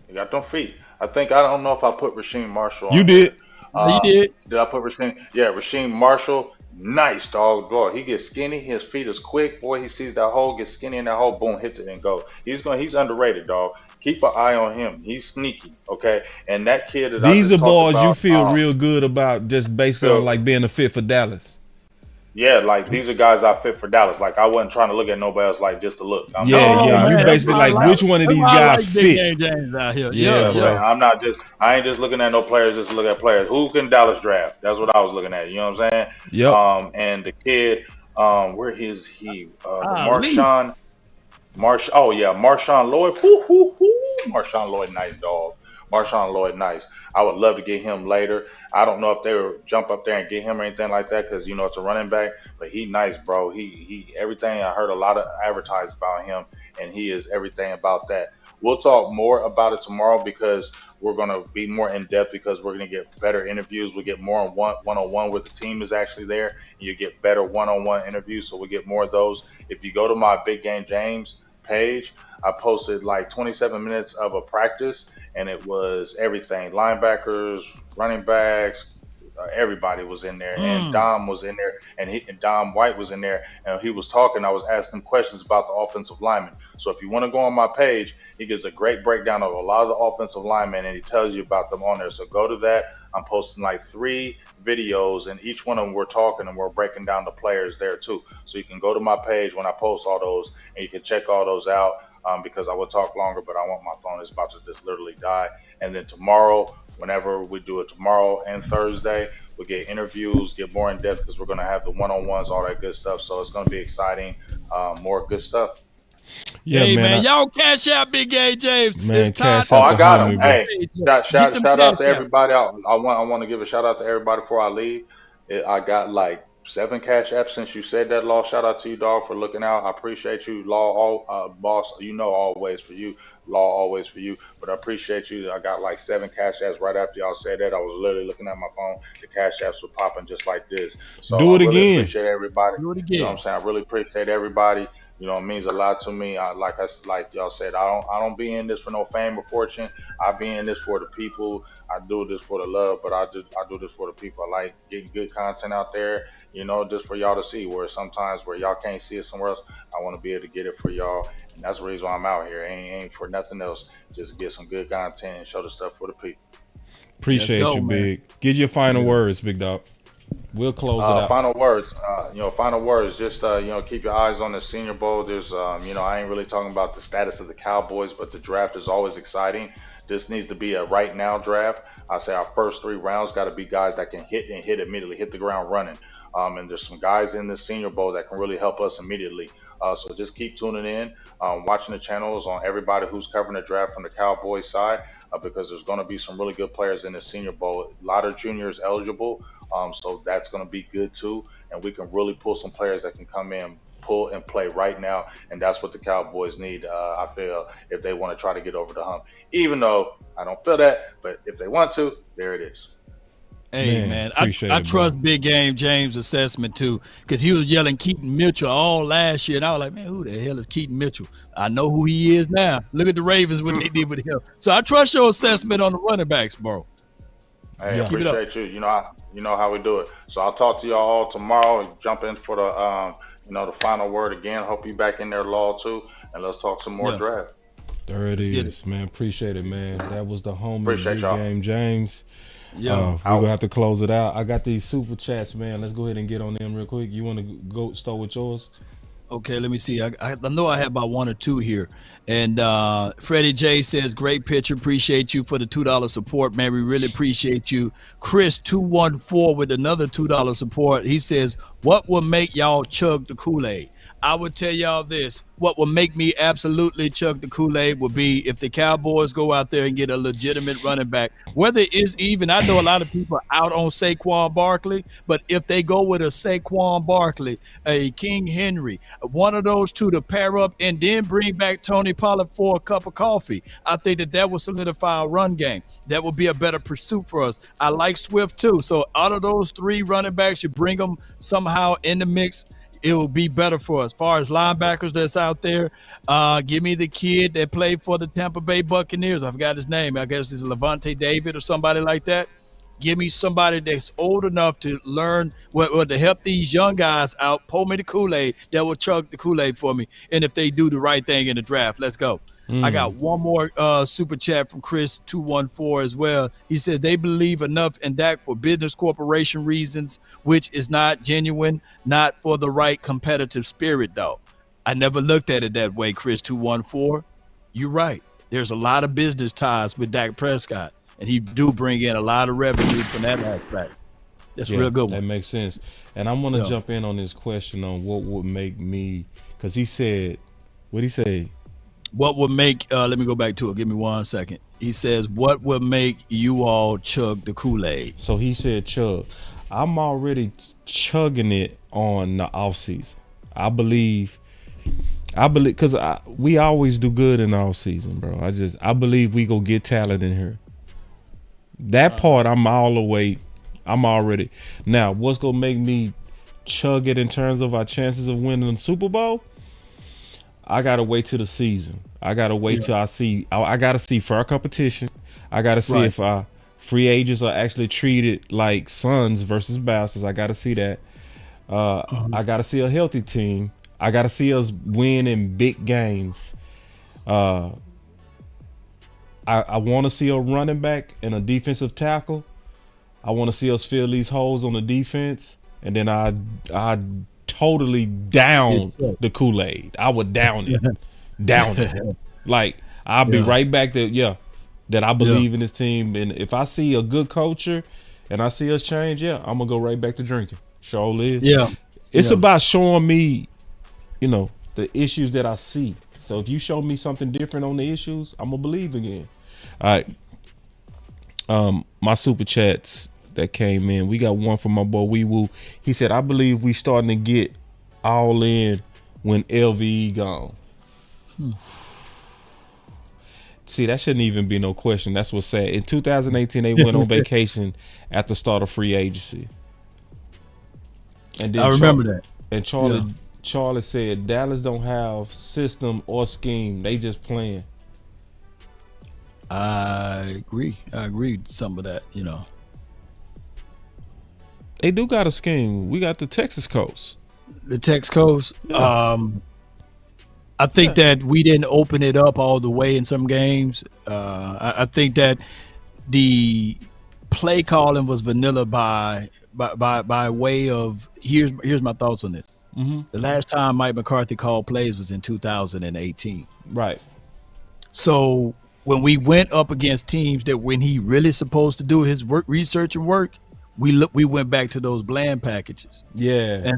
he got them feet. I don't know if I put Rasheem Marshall You on here. did. You did. Did I put Rasheem? Yeah, Rasheem Marshall. Nice dog. Boy, he gets skinny. His feet is quick. Boy, he sees that hole, gets skinny in that hole, boom, hits it and go. He's underrated, dog. Keep an eye on him. He's sneaky. Okay. And that kid that I These just are talked balls you about, feel real good about just based on feel- like being a fit for Dallas. yeah, like these are guys I fit for Dallas. Like I wasn't trying to look at nobody else like just to look. I'm Yeah, looking at yeah. guys You that basically fit like for which Dallas. one of That's these why I guys like Big fit. Game James out here. Yeah, You know what I'm bro. saying? I ain't just looking at no players, just look at players. Who can Dallas draft? That's what I was looking at. You know what I'm saying? Yep. And the kid, where is he? The Lee. Marshawn Lloyd. Whoo, whoo, whoo. Marshawn Lloyd, nice dog. Marshawn Lloyd, nice. I would love to get him later. I don't know if they would jump up there and get him or anything like that because it's a running back. But he nice, bro. He everything. I heard a lot of advertised about him, and he is everything about that. We'll talk more about it tomorrow because we're going to be more in depth because we're going to get better interviews. We get more on one-on-one where the team is actually there, and you get better one-on-one interviews. So we get more of those. If you go to my Big Game James page, I posted like 27 minutes of a practice, and it was everything: linebackers, running backs. Everybody was in there, and Dom was in there, and Dom White was in there, and he was talking. I was asking questions about the offensive linemen. So if you want to go on my page, he gives a great breakdown of a lot of the offensive linemen, and he tells you about them on there. So go to that. I'm posting like 3 videos, and each one of them we're talking and we're breaking down the players there too. So you can go to my page when I post all those, and you can check all those out. Because I would talk longer, but I want my phone is about to just literally die. And then tomorrow, whenever we do it tomorrow and Thursday, we'll get interviews, get more in depth because we're going to have the one-on-ones, all that good stuff. So it's going to be exciting. More good stuff. Yeah, Hey, man. y'all cash out Big Game James. Man, It's time. cash out I the got homie, him. bro. Hey, shout them out to cash out. everybody. I want to give a shout out to everybody before I leave. I got like 7 cash apps since you said that, Law. Shout out to you, dog, for looking out. I appreciate you, Law. Boss, always for you. Law, always for you. But I appreciate you. I got like 7 cash apps right after y'all said that. I was literally looking at my phone. The cash apps were popping just like this. So Do it I really again. appreciate everybody. Do it You know what again. I'm saying? I really appreciate everybody. It means a lot to me. Like y'all said, I don't be in this for no fame or fortune. I be in this for the people. I do this for the love, but I do this for the people. I like getting good content out there, just for y'all to see. Where sometimes where y'all can't see it somewhere else, I want to be able to get it for y'all, and that's the reason why I'm out here. Ain't for nothing else. Just get some good content and show the stuff for the people. Appreciate Let's go, you, man. Big. Give your final words, big dog. We'll close it out. Final words. Final words. Just keep your eyes on the Senior Bowl. There's, I ain't really talking about the status of the Cowboys, but the draft is always exciting. This needs to be a right now draft. I say our first 3 rounds got to be guys that can hit immediately, hit the ground running. And there's some guys in the Senior Bowl that can really help us immediately. So just keep tuning in, watching the channels on everybody who's covering the draft from the Cowboys side, because there's going to be some really good players in the Senior Bowl. A lot of juniors eligible, so that's going to be good too. And we can really pull some players that can come in, pull and play right now, and that's what the Cowboys need. I feel if they want to try to get over the hump, even though I don't feel that, but if they want to, there it is. Hey man, appreciate I it, bro. trust Big Game James' assessment too, because he was yelling Keaton Mitchell all last year, and I was like, man, who the hell is Keaton Mitchell? I know who he is now. Look at the Ravens, what they did with him. So I trust your assessment on the running backs, bro. Hey, Keep it up. appreciate you. You know how we do it. So I'll talk to y'all all tomorrow and jump in for the the final word again. Hope you back in there, Law, too, and let's talk some more draft. There it is, man. Appreciate it, man. That was the homie Appreciate Big y'all. Game James. Yeah, we're gonna have to close it out. I got these super chats, man. Let's go ahead and get on them real quick. You want to go start with yours? Okay, let me see. I know I have about one or two here. And Freddie J says, great picture. Appreciate you for the $2 support, man. We really appreciate you. Chris 214 with another $2 support. He says, what will make y'all chug the Kool-Aid? I would tell y'all this. What will make me absolutely chug the Kool-Aid would be if the Cowboys go out there and get a legitimate running back. Whether it's even, I know a lot of people are out on Saquon Barkley, but if they go with a Saquon Barkley, a King Henry, one of those two to pair up and then bring back Tony Pollard for a cup of coffee, I think that will solidify a run game. That would be a better pursuit for us. I like Swift too. So out of those three running backs, you bring them somehow in the mix, it will be better for us. As far as linebackers that's out there, give me the kid that played for the Tampa Bay Buccaneers. I forgot his name. I guess it's Levante David or somebody like that. Give me somebody that's old enough to learn what to help these young guys out. Pour me the Kool-Aid that will chug the Kool-Aid for me. And if they do the right thing in the draft, let's go. I got one more super chat from Chris 214 as well. He said they believe enough in Dak for business corporation reasons, which is not genuine, not for the right competitive spirit, though. I never looked at it that way, Chris 214. You're right. There's a lot of business ties with Dak Prescott, and he do bring in a lot of revenue from that aspect. That's a real good one. That makes sense. And I want to jump in on this question on what would make me, because he said, what'd he say? What would make, let me go back to it. Give me 1 second. He says, what would make you all chug the Kool-Aid? So he said chug. I'm already chugging it on the offseason. I believe, because we always do good in the offseason, bro. I believe we go get talent in here. That part, I'm already. Now, what's going to make me chug it in terms of our chances of winning the Super Bowl? I gotta wait till the season. I gotta wait till I see. I gotta see fair competition. I gotta see if our free agents are actually treated like sons versus bastards. I gotta see that. I gotta see a healthy team. I gotta see us win in big games. I want to see a running back and a defensive tackle. I want to see us fill these holes on the defense, and then I totally down the Kool-Aid. I would down it. Like, I'll be right back there, that I believe in this team. And if I see a good culture and I see us change, I'm going to go right back to drinking. Sure is. Yeah. It's about showing me, the issues that I see. So if you show me something different on the issues, I'm going to believe again. All right. My super chats that came in. We got one from my boy Wee Woo. He said, I believe we starting to get all in when LVE gone. See, that shouldn't even be no question. That's what's sad. In 2018, they went on vacation at the start of free agency. And then I remember that. And Charlie said, Dallas don't have system or scheme. They just playing. I agree with some of that, They do got a scheme. We got the Texas Coast. The Texas Coast. I think that we didn't open it up all the way in some games. I think that the play calling was vanilla by way of here's my thoughts on this. The last time Mike McCarthy called plays was in 2018. Right. So when we went up against teams that when he really supposed to do his research and work, we went back to those bland packages. Yeah.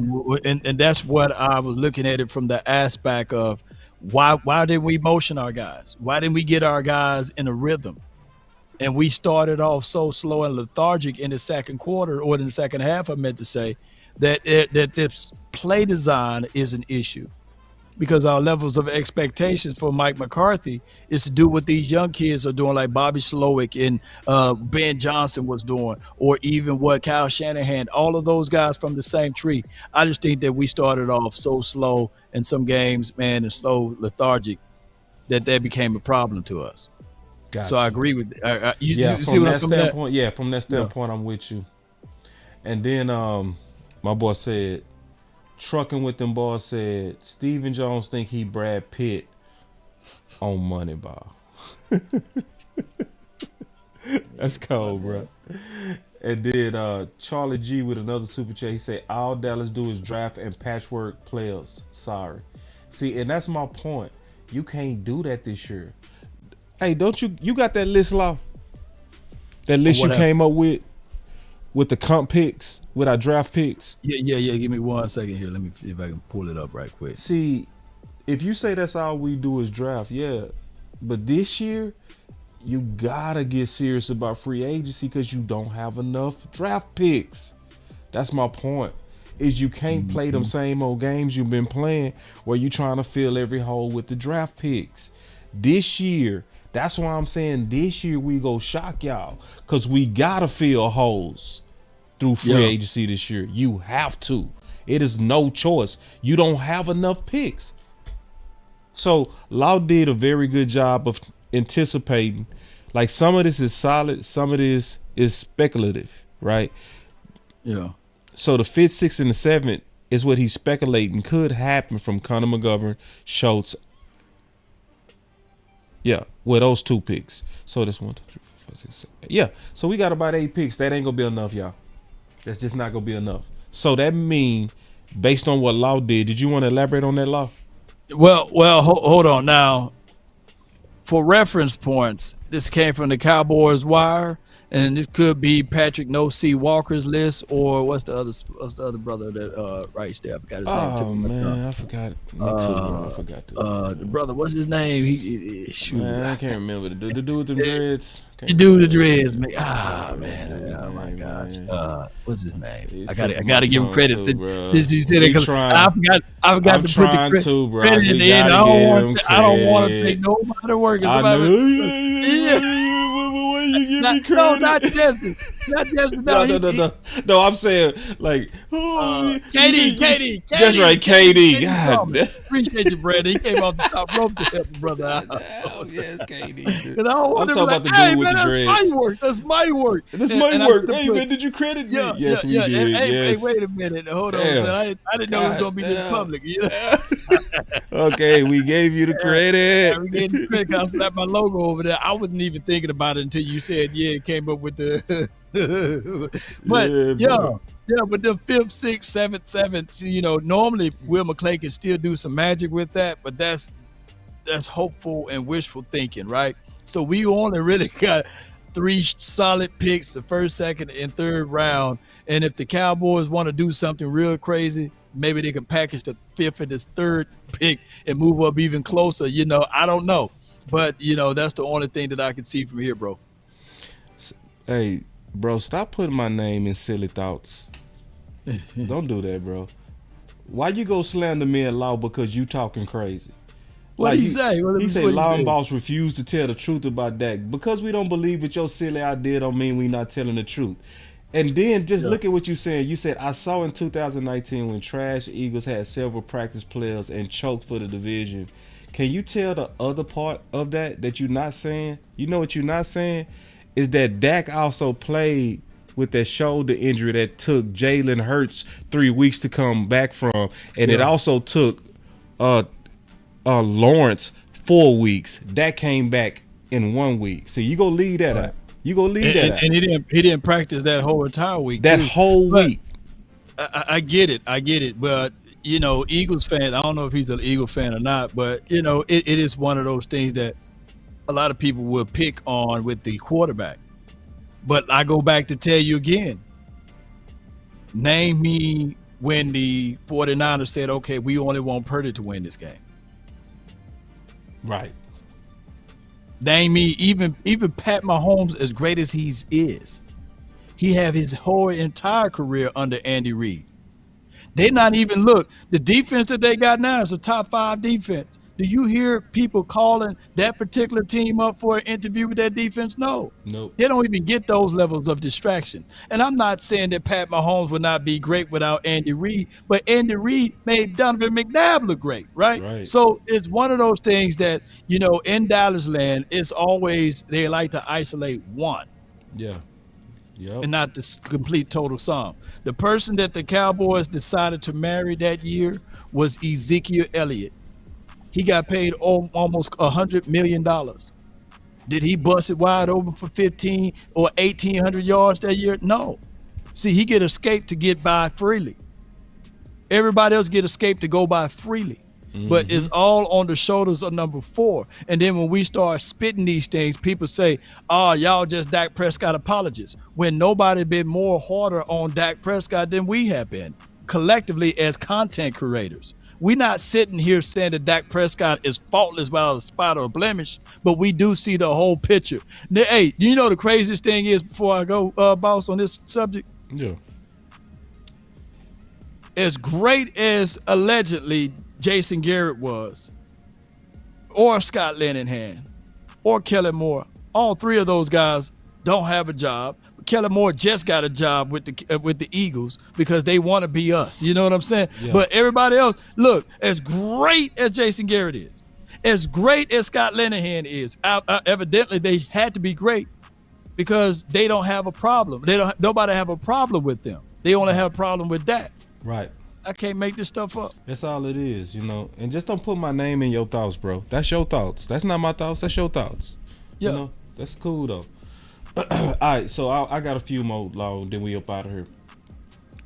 And that's what I was looking at it from the aspect of why didn't we motion our guys? Why didn't we get our guys in a rhythm? And we started off so slow and lethargic in the second quarter, or in the second half, I meant to say, that this play design is an issue. because our levels of expectations for Mike McCarthy is to do what these young kids are doing, like Bobby Slowick and Ben Johnson was doing, or even what Kyle Shanahan, all of those guys from the same tree. I just think that we started off so slow in some games, man, and slow, lethargic, that became a problem to us. Gotcha. So I agree with you. Yeah, you from see what that I'm coming standpoint. Yeah, from that standpoint, I'm with you. And then my boy said, trucking with them boys said, Stephen Jones think he Brad Pitt on Moneyball. That's cold, bro. And then Charlie G with another super chat. He said, all Dallas do is draft and patchwork players. Sorry. See, and that's my point. You can't do that this year. Hey, don't you got that list, Law? That list you came up with the comp picks, with our draft picks? Yeah. Give me 1 second here. Let me see if I can pull it up right quick. See, if you say that's all we do is draft, yeah. But this year, you gotta get serious about free agency because you don't have enough draft picks. That's my point. Is you can't play them same old games you've been playing where you trying to fill every hole with the draft picks. This year, that's why I'm saying this year we go shock y'all, because we gotta fill holes through free agency this year. You have to. It is no choice. You don't have enough picks. So Law did a very good job of anticipating. Like, some of this is solid, some of this is speculative, right? Yeah. So the 5th, 6th, and the 7th is what he's speculating could happen from Connor McGovern, Schultz. Yeah, with those 2 picks. So that's 1, 2, 3, 4, 5, 6, 7. Yeah, so we got about 8 picks. That ain't gonna be enough, y'all. That's just not gonna be enough. So that mean, based on what Law did you want to elaborate on that, Law? Well, hold on now. For reference points, this came from the Cowboys Wire, and this could be Patrick No C Walker's list, or what's the other brother that writes there? I forgot his name. Oh man, I forgot. Me too. I forgot. The brother, what's his name? Man, I can't remember. The dude with the dreads. The dude with the dreads, man. Man. Oh my gosh. What's his name? I gotta give him credit since he said it, because I forgot to put the credit in the end. I don't want to take nobody work. Not Justin. No, I'm saying like KD. That's right, KD. God, appreciate you, Brandon. He came off the top rope to help the brother out. Yes, KD. I'm talking about the dude with the dreads. That's my work. Hey, man, did you credit me? Yes, we did. Hey, wait a minute. Hold on. I didn't know it was gonna be this public. Okay, we gave you the credit. We gave the credit. I slapped my logo over there. I wasn't even thinking about it until you said, it came up with the. But but the 5th, 6th, 7th, normally Will McClay can still do some magic with that, but that's hopeful and wishful thinking, right? So we only really got 3 solid picks, the 1st, 2nd, and 3rd round. And if the Cowboys want to do something real crazy, maybe they can package the 5th and the 3rd pick and move up even closer. I don't know. But, that's the only thing that I can see from here, bro. Hey, bro, stop putting my name in silly thoughts. Don't do that, bro. Why you go slander me at Law because you talking crazy? What did he say? He said Law and Boss refuse to tell the truth about Dak. Because we don't believe what your silly idea don't mean we not telling the truth. And then just look at what you saying. You said, I saw in 2019 when Trash Eagles had several practice players and choked for the division. Can you tell the other part of that you're not saying? You know what you're not saying? Is that Dak also played with that shoulder injury that took Jalen Hurts 3 weeks to come back from. And it also took Lawrence 4 weeks. Dak came back in 1 week. So you go leave that out. You go leave that out. And he didn't practice that whole entire week. Whole week. I get it. But, Eagles fans, I don't know if he's an Eagle fan or not, but, it is one of those things that a lot of people will pick on with the quarterback. But I go back to tell you again, name me when the 49ers said, okay, we only want Purdy to win this game. Right. Name me even Pat Mahomes, as great as he is. He had his whole entire career under Andy Reid. They not even look. The defense that they got now is a top 5 defense. Do you hear people calling that particular team up for an interview with that defense? No. Nope. They don't even get those levels of distraction. And I'm not saying that Pat Mahomes would not be great without Andy Reid, but Andy Reid made Donovan McNabb look great, right? So it's one of those things that, in Dallas land, it's always they like to isolate one. Yeah. Yep. And not the complete total sum. The person that the Cowboys decided to marry that year was Ezekiel Elliott. He got paid almost $100 million. Did he bust it wide open for 15 or 1,800 yards that year? No. See, he get escape to get by freely. Everybody else get escape to go by freely. But it's all on the shoulders of number 4. And then when we start spitting these things, people say, oh, y'all just Dak Prescott apologists. When nobody been more harder on Dak Prescott than we have been, collectively as content creators. We're not sitting here saying that Dak Prescott is faultless without a spot or a blemish, but we do see the whole picture. Now, hey, you know the craziest thing is, before I go, boss, on this subject? Yeah. As great as allegedly Jason Garrett was, or Scott Linehan, or Kellen Moore, all 3 of those guys don't have a job. Kellen Moore just got a job with the Eagles because they want to be us. You know what I'm saying? Yeah. But everybody else, look, as great as Jason Garrett is, as great as Scott Linehan is, evidently they had to be great because they don't have a problem. Nobody have a problem with them. They only have a problem with that. Right. I can't make this stuff up. That's all it is, And just don't put my name in your thoughts, bro. That's your thoughts. That's not my thoughts. That's your thoughts. Yeah. That's cool though. All right, so I got a few more long, then we up out of here.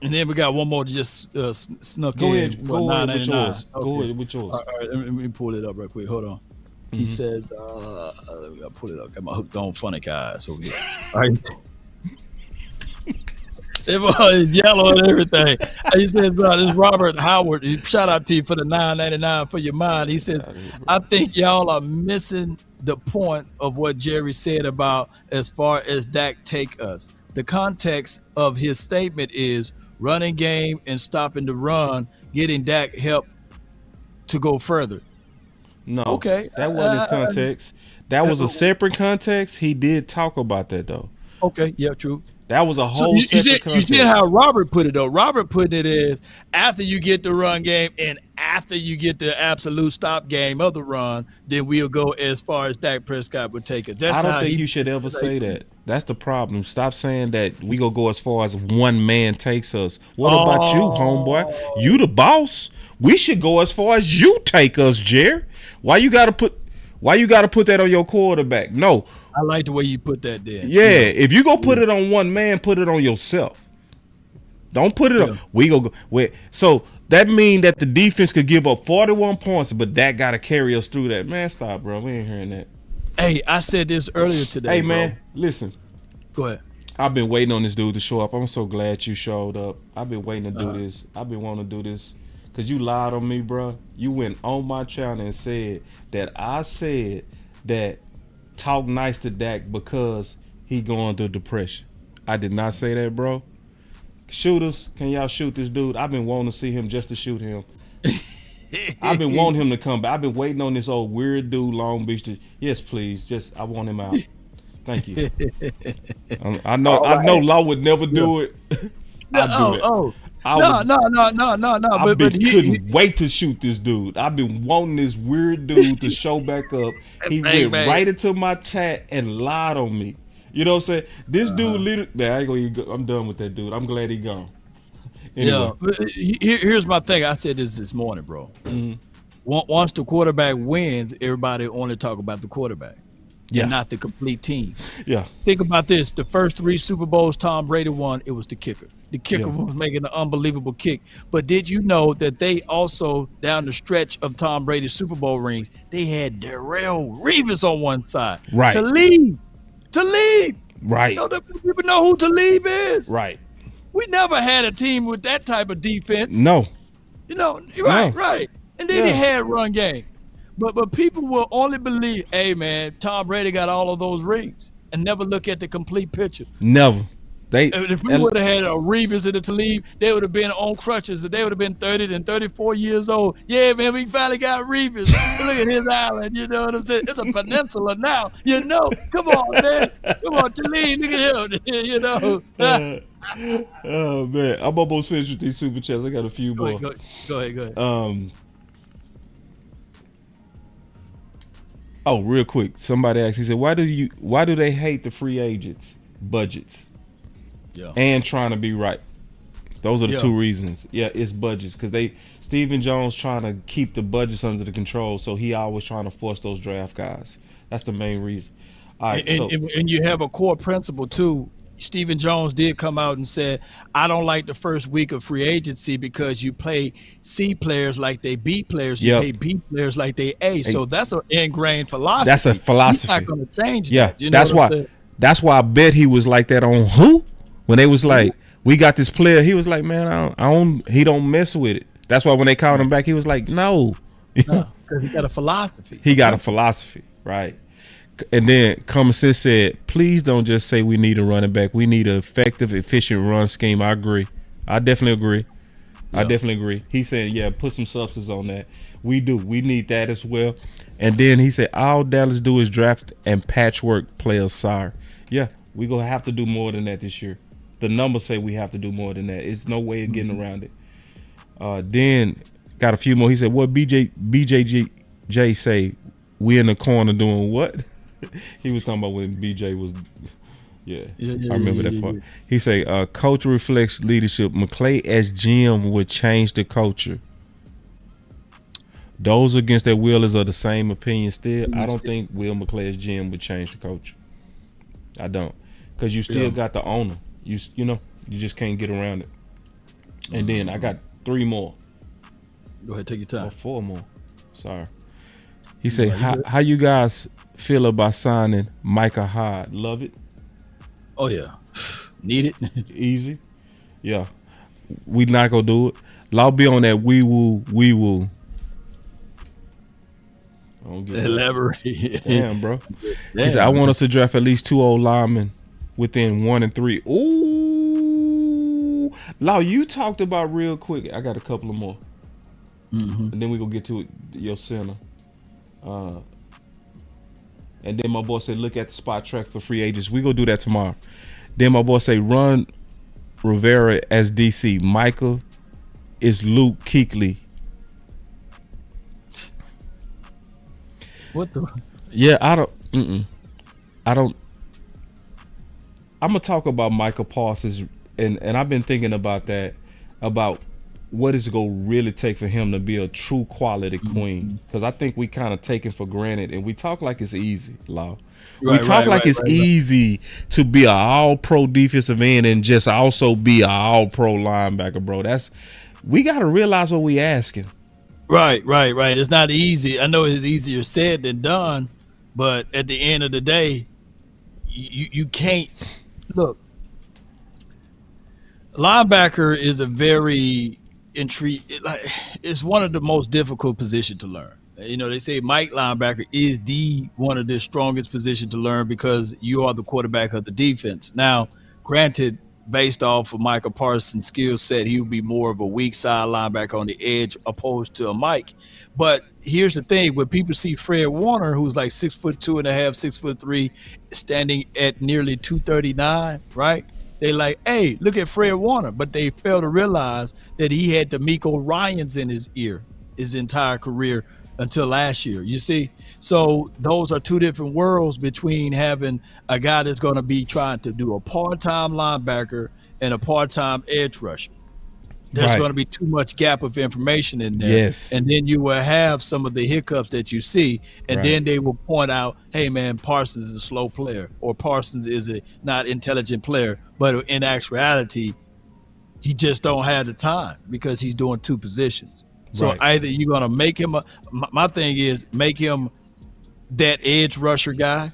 And then we got one more just snuck Go in. ahead, go ahead with yours. Okay. Go ahead with yours. All right, let me pull it up real quick. Hold on. He says, we gotta pull it up. Got my hooked on funny guys over here. All right. It's yellow and everything. He says, this is Robert Howard. Shout out to you for the $9.99 for your mind. He says, I think y'all are missing the point of what Jerry said about as far as Dak take us. The context of his statement is running game and stopping the run, getting Dak help to go further. No, okay, that wasn't his context. That was a separate context. He did talk about that though. Okay, yeah, true. That was a whole separate context. You see how Robert put it though. Robert put it as after you get the run game and after you get the absolute stop game of the run, then we'll go as far as Dak Prescott would take it. I don't think you should ever say that. That's the problem. Stop saying that we gonna go as far as one man takes us. What about you, homeboy? You the boss. We should go as far as you take us, Jerry. Why you gotta put that on your quarterback? No. I like the way you put that there. Yeah, if you go put it on one man, put it on yourself. Don't put it on. We go wait. So that mean that the defense could give up 41 points, but that got to carry us through that. Man, stop, bro. We ain't hearing that. Hey, I said this earlier today. Hey, man, listen. Go ahead. I've been waiting on this dude to show up. I'm so glad you showed up. I've been waiting to do this. I've been wanting to do this because you lied on me, bro. You went on my channel and said that I said that talk nice to Dak because he going through depression. I did not say that, bro. Shooters, can y'all shoot this dude? I've been wanting to see him just to shoot him. I've been wanting him to come back. I've been waiting on this old weird dude, Long Beach. Yes, please. Just I want him out. Thank you. I know Law would never do it. I'll do it. No. But he couldn't wait to shoot this dude. I've been wanting this weird dude to show back up. He went right into my chat and lied on me. You know what I'm saying? This dude literally. Man, I'm done with that dude. I'm glad he gone. Anyway. Yeah. Here's my thing. I said this morning, bro. Mm-hmm. Once the quarterback wins, everybody only talk about the quarterback. Yeah. And not the complete team. Yeah. Think about this. The first 3 Super Bowls Tom Brady won, it was the kicker. The kicker was making an unbelievable kick. But did you know that they also, down the stretch of Tom Brady's Super Bowl rings, they had Darrelle Revis on one side. Right. Talib. Right. People know who Talib is. Right. We never had a team with that type of defense. No. You know, right. And then they had run game. But people will only believe, hey, man, Tom Brady got all of those rings and never look at the complete picture. Never. If we would have had a Revis and a Talib, they would have been on crutches, and they would have been 30 and 34 years old. Yeah, man, we finally got Revis. Look at his island, you know what I'm saying? It's a peninsula now, you know. Come on, man. Come on, Talib, look at him, you know. Oh man, I'm almost finished with these super chats. I got a few more. Go ahead. Oh, real quick. Somebody asked. He said, "Why do they hate the free agents budgets? Yeah. And trying to be right. Those are the Yeah. two reasons. Yeah, it's budgets because Stephen Jones trying to keep the budgets under the control, so he always trying to force those draft guys. That's the main reason. All right, And you have a core principle too. Stephen Jones did come out and said, I don't like the first week of free agency because you play C players like they B players, you Yep. play B players like they A. So that's an ingrained philosophy. That's a philosophy. He's not going to change Yeah, that. You know that's what I'm why. saying? That's why I bet he was like that on who when they was like, we got this player. He was like, man, I don't. He don't mess with it. That's why when they called him back, he was like, no. Because he got a philosophy. He got a philosophy, right? And then Common Sense said, please don't just say we need a running back. We need an effective, efficient run scheme. I agree. I definitely agree. I definitely agree. He said, yeah, put some substance on that. We do. We need that as well. And then he said, all Dallas do is draft and patchwork players. Sorry. Yeah, we going to have to do more than that this year. The numbers say we have to do more than that. It's no way of getting around it. Then got a few more. He said, what BJJ say? We in the corner doing what? He was talking about when BJ was, I remember that part. He say, culture reflects leadership. McClay as GM would change the culture. Those against that will is of the same opinion still. I don't think Will McClay as GM would change the culture. I don't. Because you still got the owner. You know, you just can't get around it. And then I got 3 more. Go ahead, take your time. Or 4 more. Sorry. He said, how you guys feel about signing Micah Hyde? Love it? Oh, yeah. Need it? Easy. Yeah. We not going to do it. I'll be on that we will. I don't get Elaborate. Damn, bro. He said, I want us to draft at least 2 old linemen within 1 and 3. Ooh. Law, you talked about real quick. I got a couple of more. And then we going to get to it, your center. And then my boy said, look at the spot track for free agents. We gonna do that tomorrow. Then my boy say, run Rivera as DC. Michael is Luke Kuechly. What the? Yeah, I don't. I'm gonna talk about Michael Parsons, and I've been thinking about that, about what is it gonna really take for him to be a true quality queen? Because I think we kind of take it for granted, and we talk like it's easy, Law. We talk like it's easy to be an all-pro defensive end and just also be an all-pro linebacker, bro. We got to realize what we asking. Right. It's not easy. I know it's easier said than done, but at the end of the day, you can't look. Linebacker is a very it's one of the most difficult positions to learn. You know, they say Mike linebacker is one of the strongest position to learn because you are the quarterback of the defense. Now, granted, based off of Michael Parsons' skill set, he would be more of a weak side linebacker on the edge opposed to a Mike. But here's the thing: when people see Fred Warner, who's like 6'2.5", 6'3", standing at nearly 239, right? They like, hey, look at Fred Warner, but they fail to realize that he had D'Amico Ryans in his ear his entire career until last year. You see, so those are two different worlds between having a guy that's going to be trying to do a part-time linebacker and a part-time edge rusher. There's going to be too much gap of information in there. Yes. And then you will have some of the hiccups that you see. And then they will point out, hey, man, Parsons is a slow player, or Parsons is a not intelligent player. But in actuality, he just don't have the time because he's doing 2 positions. So either you're going to make him my thing is make him that edge rusher guy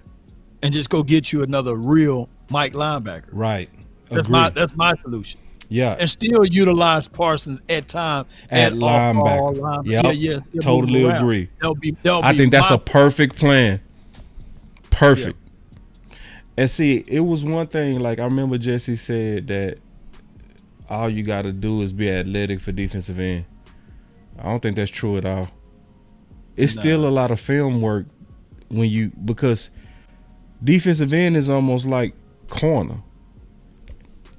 and just go get you another real Mike linebacker. Right. That's my solution. Yeah. And still utilize Parsons at time at linebacker. Yeah. Totally agree. That'll be I think that's a perfect plan. Perfect. And see, it was one thing, like I remember Jesse said that all you got to do is be athletic for defensive end. I don't think that's true at all. It's still a lot of film work because defensive end is almost like corner.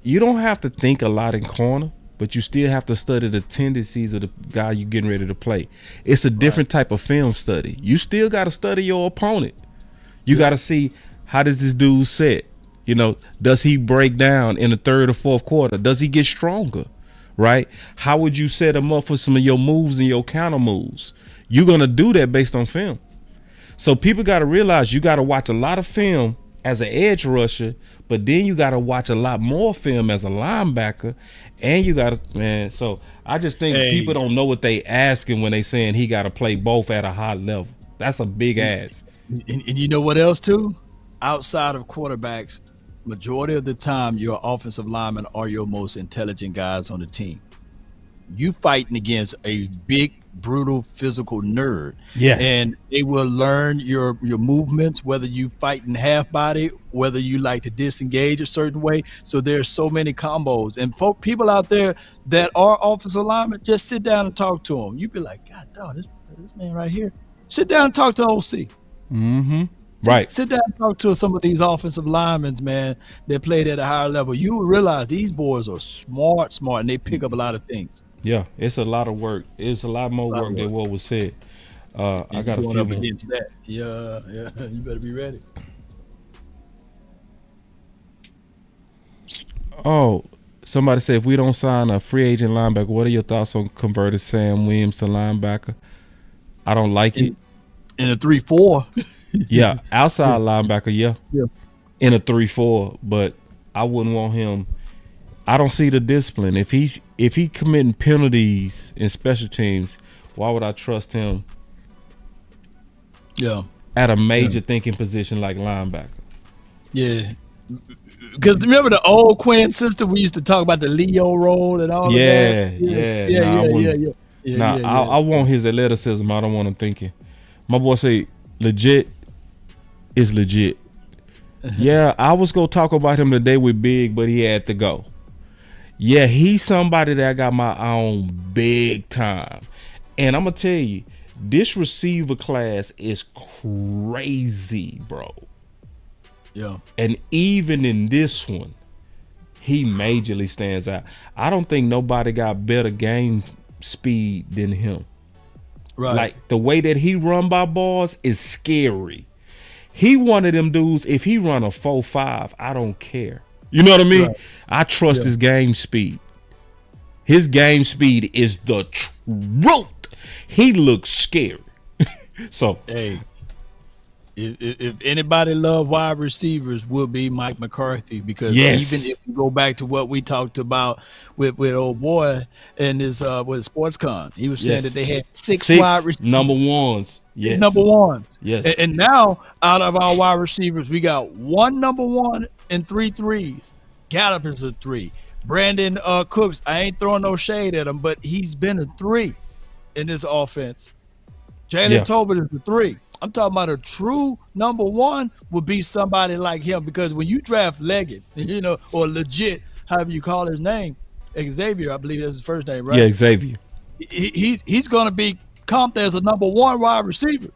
You don't have to think a lot in corner, but you still have to study the tendencies of the guy you're getting ready to play. It's a different type of film study. You still got to study your opponent. You got to see, how does this dude set? You know, does he break down in the third or fourth quarter? Does he get stronger? Right? How would you set him up for some of your moves and your counter moves? You're going to do that based on film. So people got to realize you got to watch a lot of film as an edge rusher, but then you got to watch a lot more film as a linebacker, and you got to, man. So I just think people don't know what they asking when they saying he got to play both at a high level. That's a big ask. And you know what else too? Outside of quarterbacks, majority of the time, your offensive linemen are your most intelligent guys on the team. You fighting against a big, brutal, physical nerd. Yeah. And they will learn your movements, whether you fight in half body, whether you like to disengage a certain way. So there's so many combos. And people out there that are offensive linemen, just sit down and talk to them. You be like, God, dog, this man right here. Sit down and talk to OC. Mm-hmm. Right. Sit down and talk to some of these offensive linemen, man, that played at a higher level. You will realize these boys are smart, and they pick up a lot of things. Yeah, it's a lot of work. It's a lot more work than what was said. I got a few up more. against that. Yeah, you better be ready. Oh, somebody said if we don't sign a free agent linebacker, what are your thoughts on converting Sam Williams to linebacker? I don't like it. In a 3-4. Yeah, outside linebacker, yeah. In a 3-4, but I wouldn't want him. I don't see the discipline. If he committing penalties in special teams, why would I trust him? Yeah. At a major thinking position like linebacker. Yeah. Because remember the old Quinn system, we used to talk about the Leo role and all of that. I want his athleticism. I don't want him thinking. My boy say legit is legit. Yeah, I was gonna talk about him today with Big, but he had to go. Yeah, he's somebody that I got my eye on big time. And I'm gonna tell you, this receiver class is crazy, bro. Yeah. And even in this one, he majorly stands out. I don't think nobody got better game speed than him. Right. Like the way that he run by balls is scary. He one of them dudes, if he run a 4.5, I don't care. You know what I mean? Right. I trust his game speed. His game speed is the truth. He looks scary. So, hey, if anybody love wide receivers, will be Mike McCarthy, because even if you go back to what we talked about with old boy and his with SportsCon, he was saying that they had six wide receivers, number ones. Yes. Number ones. Yes. And now out of our wide receivers, we got one number one and 3 threes. Gallup is a 3. Brandon Cooks, I ain't throwing no shade at him, but he's been a 3 in this offense. Jalen Tolbert is a 3. I'm talking about a true number one would be somebody like him, because when you draft Leggett, or legit, however you call his name, Xavier, I believe that's his first name, right? Yeah, Xavier. He's going to be comped as a number one wide receiver.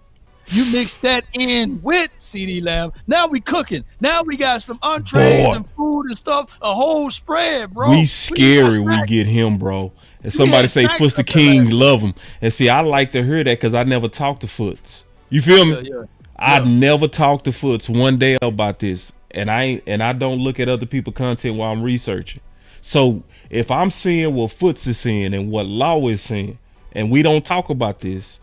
You mix that in with CeeDee Lamb, now we cooking. Now we got some entrees and food and stuff, a whole spread, bro. We scary we get him, bro. And somebody say Foots the King love him. And see, I like to hear that because I never talked to Foots. You feel me? I never talked to Foots one day about this. And I don't look at other people's content while I'm researching. So if I'm seeing what Foots is seeing and what Law is seeing, and we don't talk about this,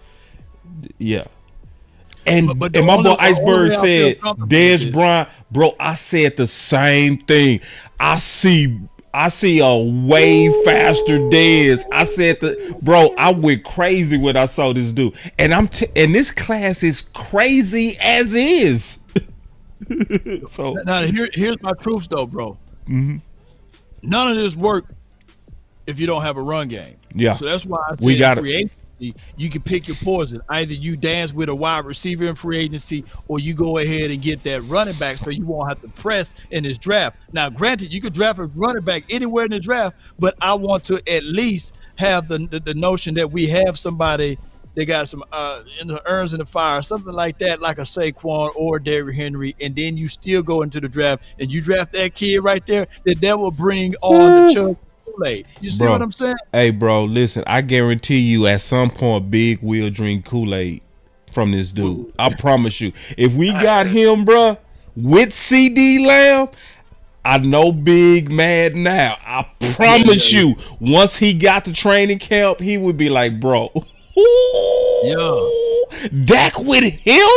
And my boy Iceberg said, Dez Bryant, bro, I said the same thing. I see a way faster Dez. I said bro, I went crazy when I saw this dude. And and this class is crazy as is. So now here's my truth though, bro. Mm-hmm. None of this work if you don't have a run game. Yeah. So that's why I we got free agency, agency, you can pick your poison. Either you dance with a wide receiver in free agency, or you go ahead and get that running back so you won't have to press in this draft. Now, granted, you could draft a running back anywhere in the draft, but I want to at least have the notion that we have somebody that got some in the irons in the fire, something like that, like a Saquon or Derrick Henry, and then you still go into the draft and you draft that kid right there, that will bring on the Chuck Kool-Aid. You see what I'm saying? Hey, bro, listen, I guarantee you at some point Big will drink Kool-Aid from this dude. I promise you. If we got him, bro, with CD Lamb, I know Big mad now. I promise you, once he got to training camp, he would be like, bro, Dak with him?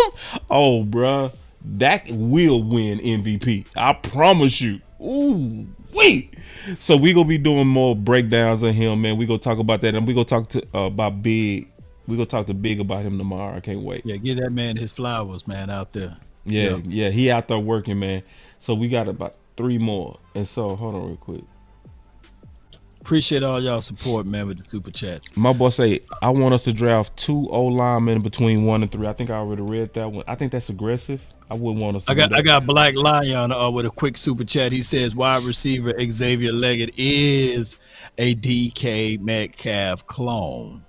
Oh, bro, Dak will win MVP. I promise you. Ooh, wait. So we gonna be doing more breakdowns of him, man. We gonna talk about that, and we gonna talk to about Big. We gonna talk to Big about him tomorrow. I can't wait. Yeah, give that man his flowers, man, out there. Yeah, he out there working, man. So we got about 3 more, and so hold on real quick. Appreciate all y'all support, man, with the super chats. My boy say, I want us to draft 2 O-linemen between 1 and 3. I think I already read that one. I think that's aggressive. I wouldn't want us to I got Black Lion with a quick super chat. He says wide receiver Xavier Leggett is a DK Metcalf clone.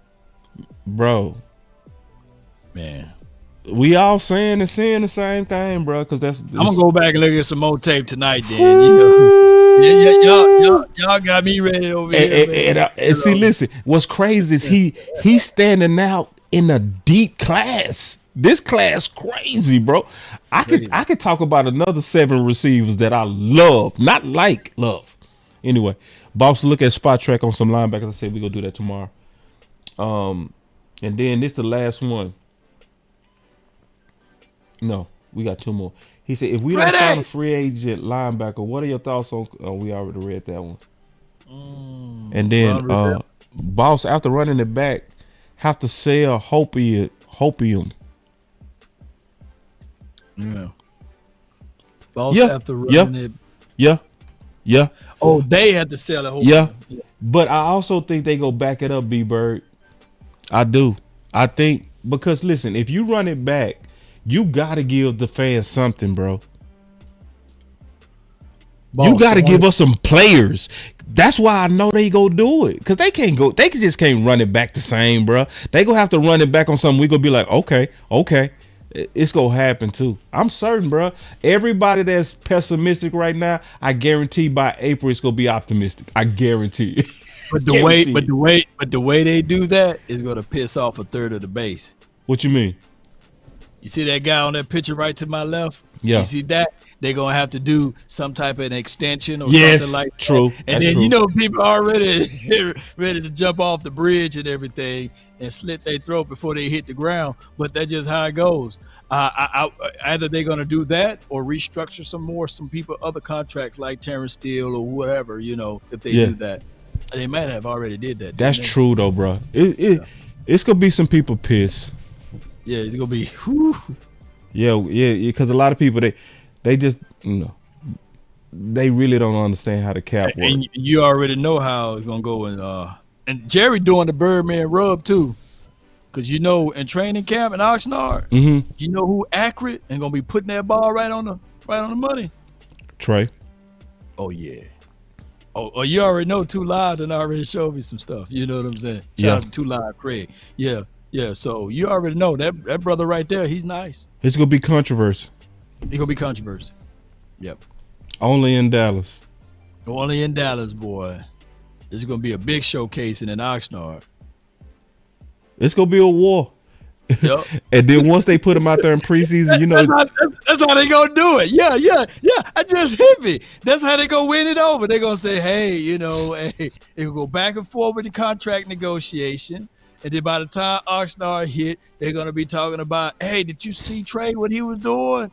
Bro. Man. We all saying the same thing, bro, because that's I'm gonna go back and look at some more tape tonight, then. You know. Y'all got me ready over here. And see, listen, what's crazy is he's standing out in a deep class. This class crazy, bro. I could talk about another 7 receivers that I love, not like love. Anyway, boss, look at spot track on some linebackers. I said we gonna do that tomorrow. And then this the last one. No, we got 2 more. He said, if we don't sign a free agent linebacker, what are your thoughts on? Oh, we already read that one. And then, boss, after running it back, have to sell hopium. Yeah. Boss after running it. Yeah. Oh, they had to sell it. Yeah. But I also think they go back it up, B-Bird. I do. I think, because listen, if you run it back, you got to give the fans something, bro. Boss, you got to give us some players. That's why I know they go do it, because they just can't run it back the same, bro. They gonna have to run it back on something. We gonna be like, okay, it's gonna happen too. I'm certain, bro. Everybody that's pessimistic right now, I guarantee by April it's gonna be optimistic. I guarantee it. But the way they do that is gonna piss off a third of the base. What you mean? You see that guy on that picture right to my left? Yeah. You see that? They're going to have to do some type of an extension or something like that. True. And then, you know, people are already ready to jump off the bridge and everything and slit their throat before they hit the ground. But that's just how it goes. Either they're going to do that or restructure some people, other contracts like Terrence Steele or whatever, you know, if they do that. They might have already did that. That's true, though, bro. It's going to be some people pissed. Yeah, it's gonna be. Whew. Yeah, because a lot of people they just they really don't understand how the cap works. And you already know how it's gonna go. And Jerry doing the Birdman rub too, because you know in training camp in Oxnard, you know who accurate and gonna be putting that ball right on the money. Trey. Oh yeah. Oh, you already know Too Live and already showed me some stuff. You know what I'm saying? Shout out to Too Live, Craig. Yeah. Yeah, so you already know that brother right there, he's nice. It's going to be controversy. It's going to be controversy. Yep. Only in Dallas. Only in Dallas, boy. This is going to be a big showcase in Oxnard. It's going to be a war. Yep. And then once they put him out there in preseason, you know. That's how they going to do it. Yeah. I just hit me. That's how they going to win it over. They're going to say, hey, you know, they will go back and forth with the contract negotiation. And then by the time Oxnard hit, they're going to be talking about, hey, did you see Trey, what he was doing?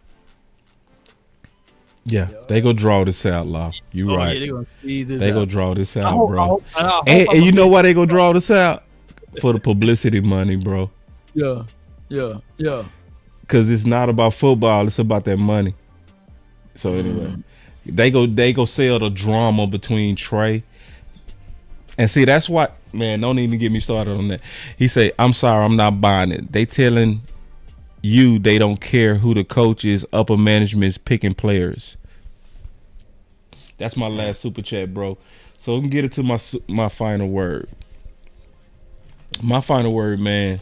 Yeah, they go draw this out, Law. You right. Yeah, they go draw this out, bro. And you know why they go draw this out? For the publicity money, bro. Yeah. Because it's not about football. It's about that money. So anyway, they go sell the drama between Trey. And see, that's why Man, don't even get me started on that. He say, I'm sorry, I'm not buying it. They telling you they don't care who the coach is. Upper management's picking players. That's my last super chat, bro. So we can get it to my final word. My final word, man,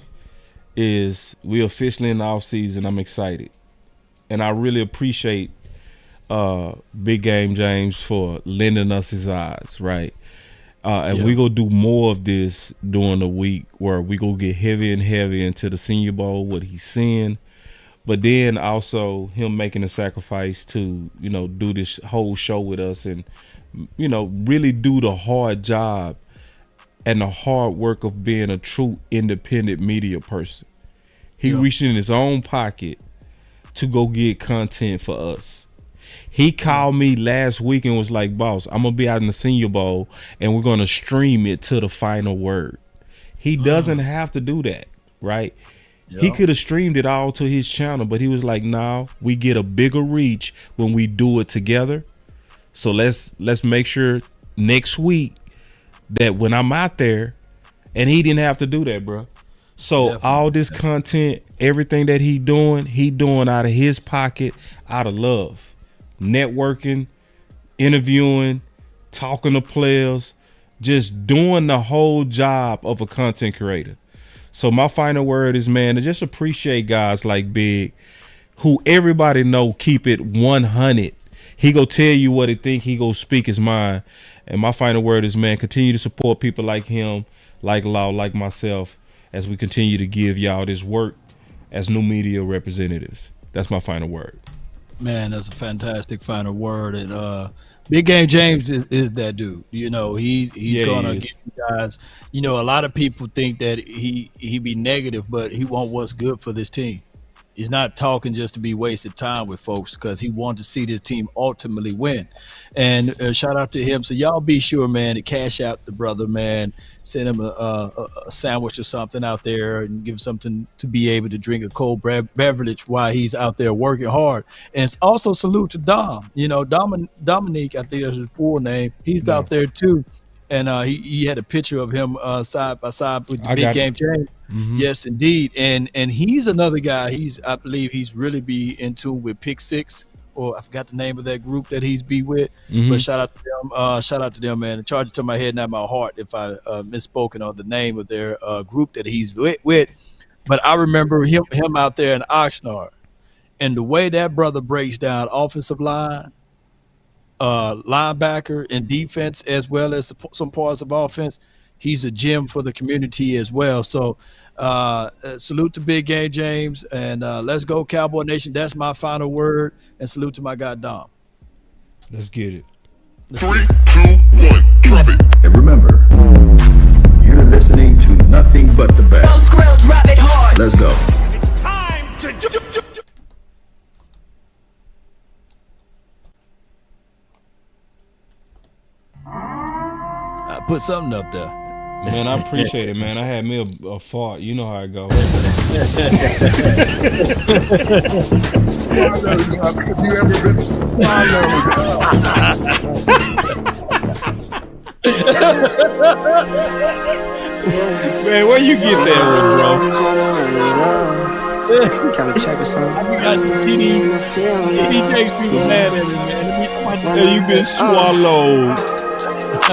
is we officially in the off season. I'm excited, and I really appreciate Big Game James for lending us his eyes, right? And we gonna do more of this during the week, where we gonna get heavy and heavy into the Senior Bowl, what he's seeing, but then also him making a sacrifice to, you know, do this whole show with us and, you know, really do the hard job and the hard work of being a true independent media person. He reached in his own pocket to go get content for us. He called me last week and was like, boss, I'm going to be out in the Senior Bowl and we're going to stream it to the final word. He doesn't have to do that, right? He could have streamed it all to his channel, but he was like, no, we get a bigger reach when we do it together. So let's make sure next week that when I'm out there, and he didn't have to do that, bro. So all this content, everything that he doing out of his pocket, out of love. Networking, interviewing, talking to players, just doing the whole job of a content creator. So my final word is, man, to just appreciate guys like Big, who everybody know keep it 100. He go tell you what he think, he go speak his mind. And my final word is, man, continue to support people like him, like Law, like myself, as we continue to give y'all this work as new media representatives. That's my final word. Man, that's a fantastic final word. And Big Game James is that dude. You know, he's gonna get you guys. You know, a lot of people think that he be negative, but he want what's good for this team. He's not talking just to be wasted time with folks, because he wants to see this team ultimately win. And shout out to him. So y'all be sure, man, to cash out the brother, man. Send him a sandwich or something out there, and give him something to be able to drink a cold beverage while he's out there working hard. And it's also salute to Dom. You know, Dominique, I think that's his full name. He's out there too. And he had a picture of him side by side with the Big Game James. Mm-hmm. Yes, indeed. And he's another guy. I believe he's really be in tune with Pick Six, or I forgot the name of that group that he's be with. Mm-hmm. But shout out to them. Shout out to them, man. Charge it to my head, not my heart, if I misspoken on the name of their group that he's with. But I remember him out there in Oxnard, and the way that brother breaks down offensive line, linebacker, and defense, as well as some parts of offense, he's a gem for the community as well. So salute to Big Game James, and let's go Cowboy Nation. That's my final word. And salute to my guy Dom. Let's get it. 3, 2, 1, drop it. And remember, you're listening to nothing but the best. Boss Grill, drop it hard. Let's go. It's time to do. I put something up there. Man, I appreciate it, man. I had me a fart. You know how it goes. Have you ever been swallowed? Man, where you get that one, bro? I just wanna run it up. Kinda check or something. TD takes people mad at me, man. Hey, you been swallowed.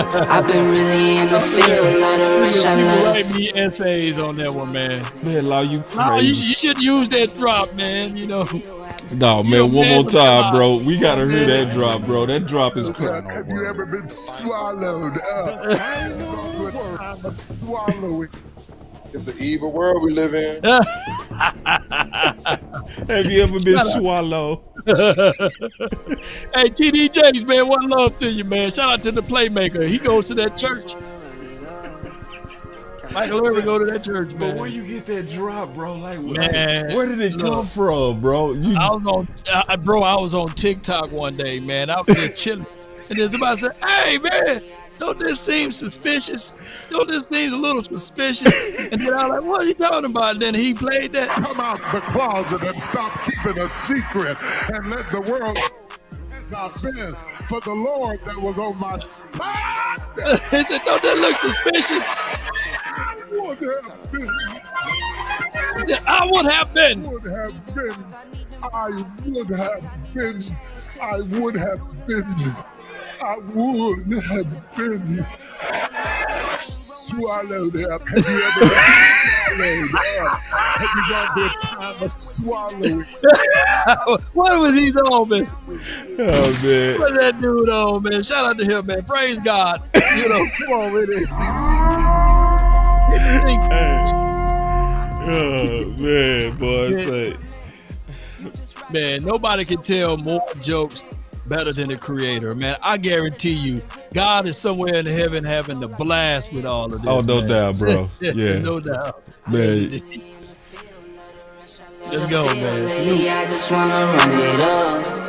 I've been really in the field, lot of rich I People love. write me essays on that one, man. Man, Law, you crazy. No, you should use that drop, man. You know. No, man, one more time, bro. We gotta hear that drop, bro. That drop is crazy. Have you ever been swallowed up? Swallow it. It's an evil world we live in. Have you ever been swallowed? Hey, TD James, man, one love to you, man. Shout out to the playmaker. He goes to that church. Michael Irvin go to that church, man. But where you get that drop, bro? Like, man, where did it come from, bro? I was on TikTok one day, man. I was just chilling, and then somebody said, "Hey, man, don't this seem suspicious? Don't this seem a little suspicious?" And then I was like, "What are you talking about?" And then he played that. Come out the closet and stop keeping a secret, and let the world not been for the Lord that was on my side. He said, "Don't that look suspicious?" would have been. I would have been. I would have been. I would have been. I would have been swallowed up. Have you ever been swallowed up? Have you gone through a time of swallowing? What was he on, man? Oh man. What that dude on, man? Shout out to him, man. Praise God. You know, come on with it. Oh man, boy. Man, nobody can tell more jokes better than the creator, man. I guarantee you, God is somewhere in heaven having a blast with all of this. Oh, no man. doubt, bro. Yeah. No doubt. Man. Let's go, man. Lady, I just wanna run it up.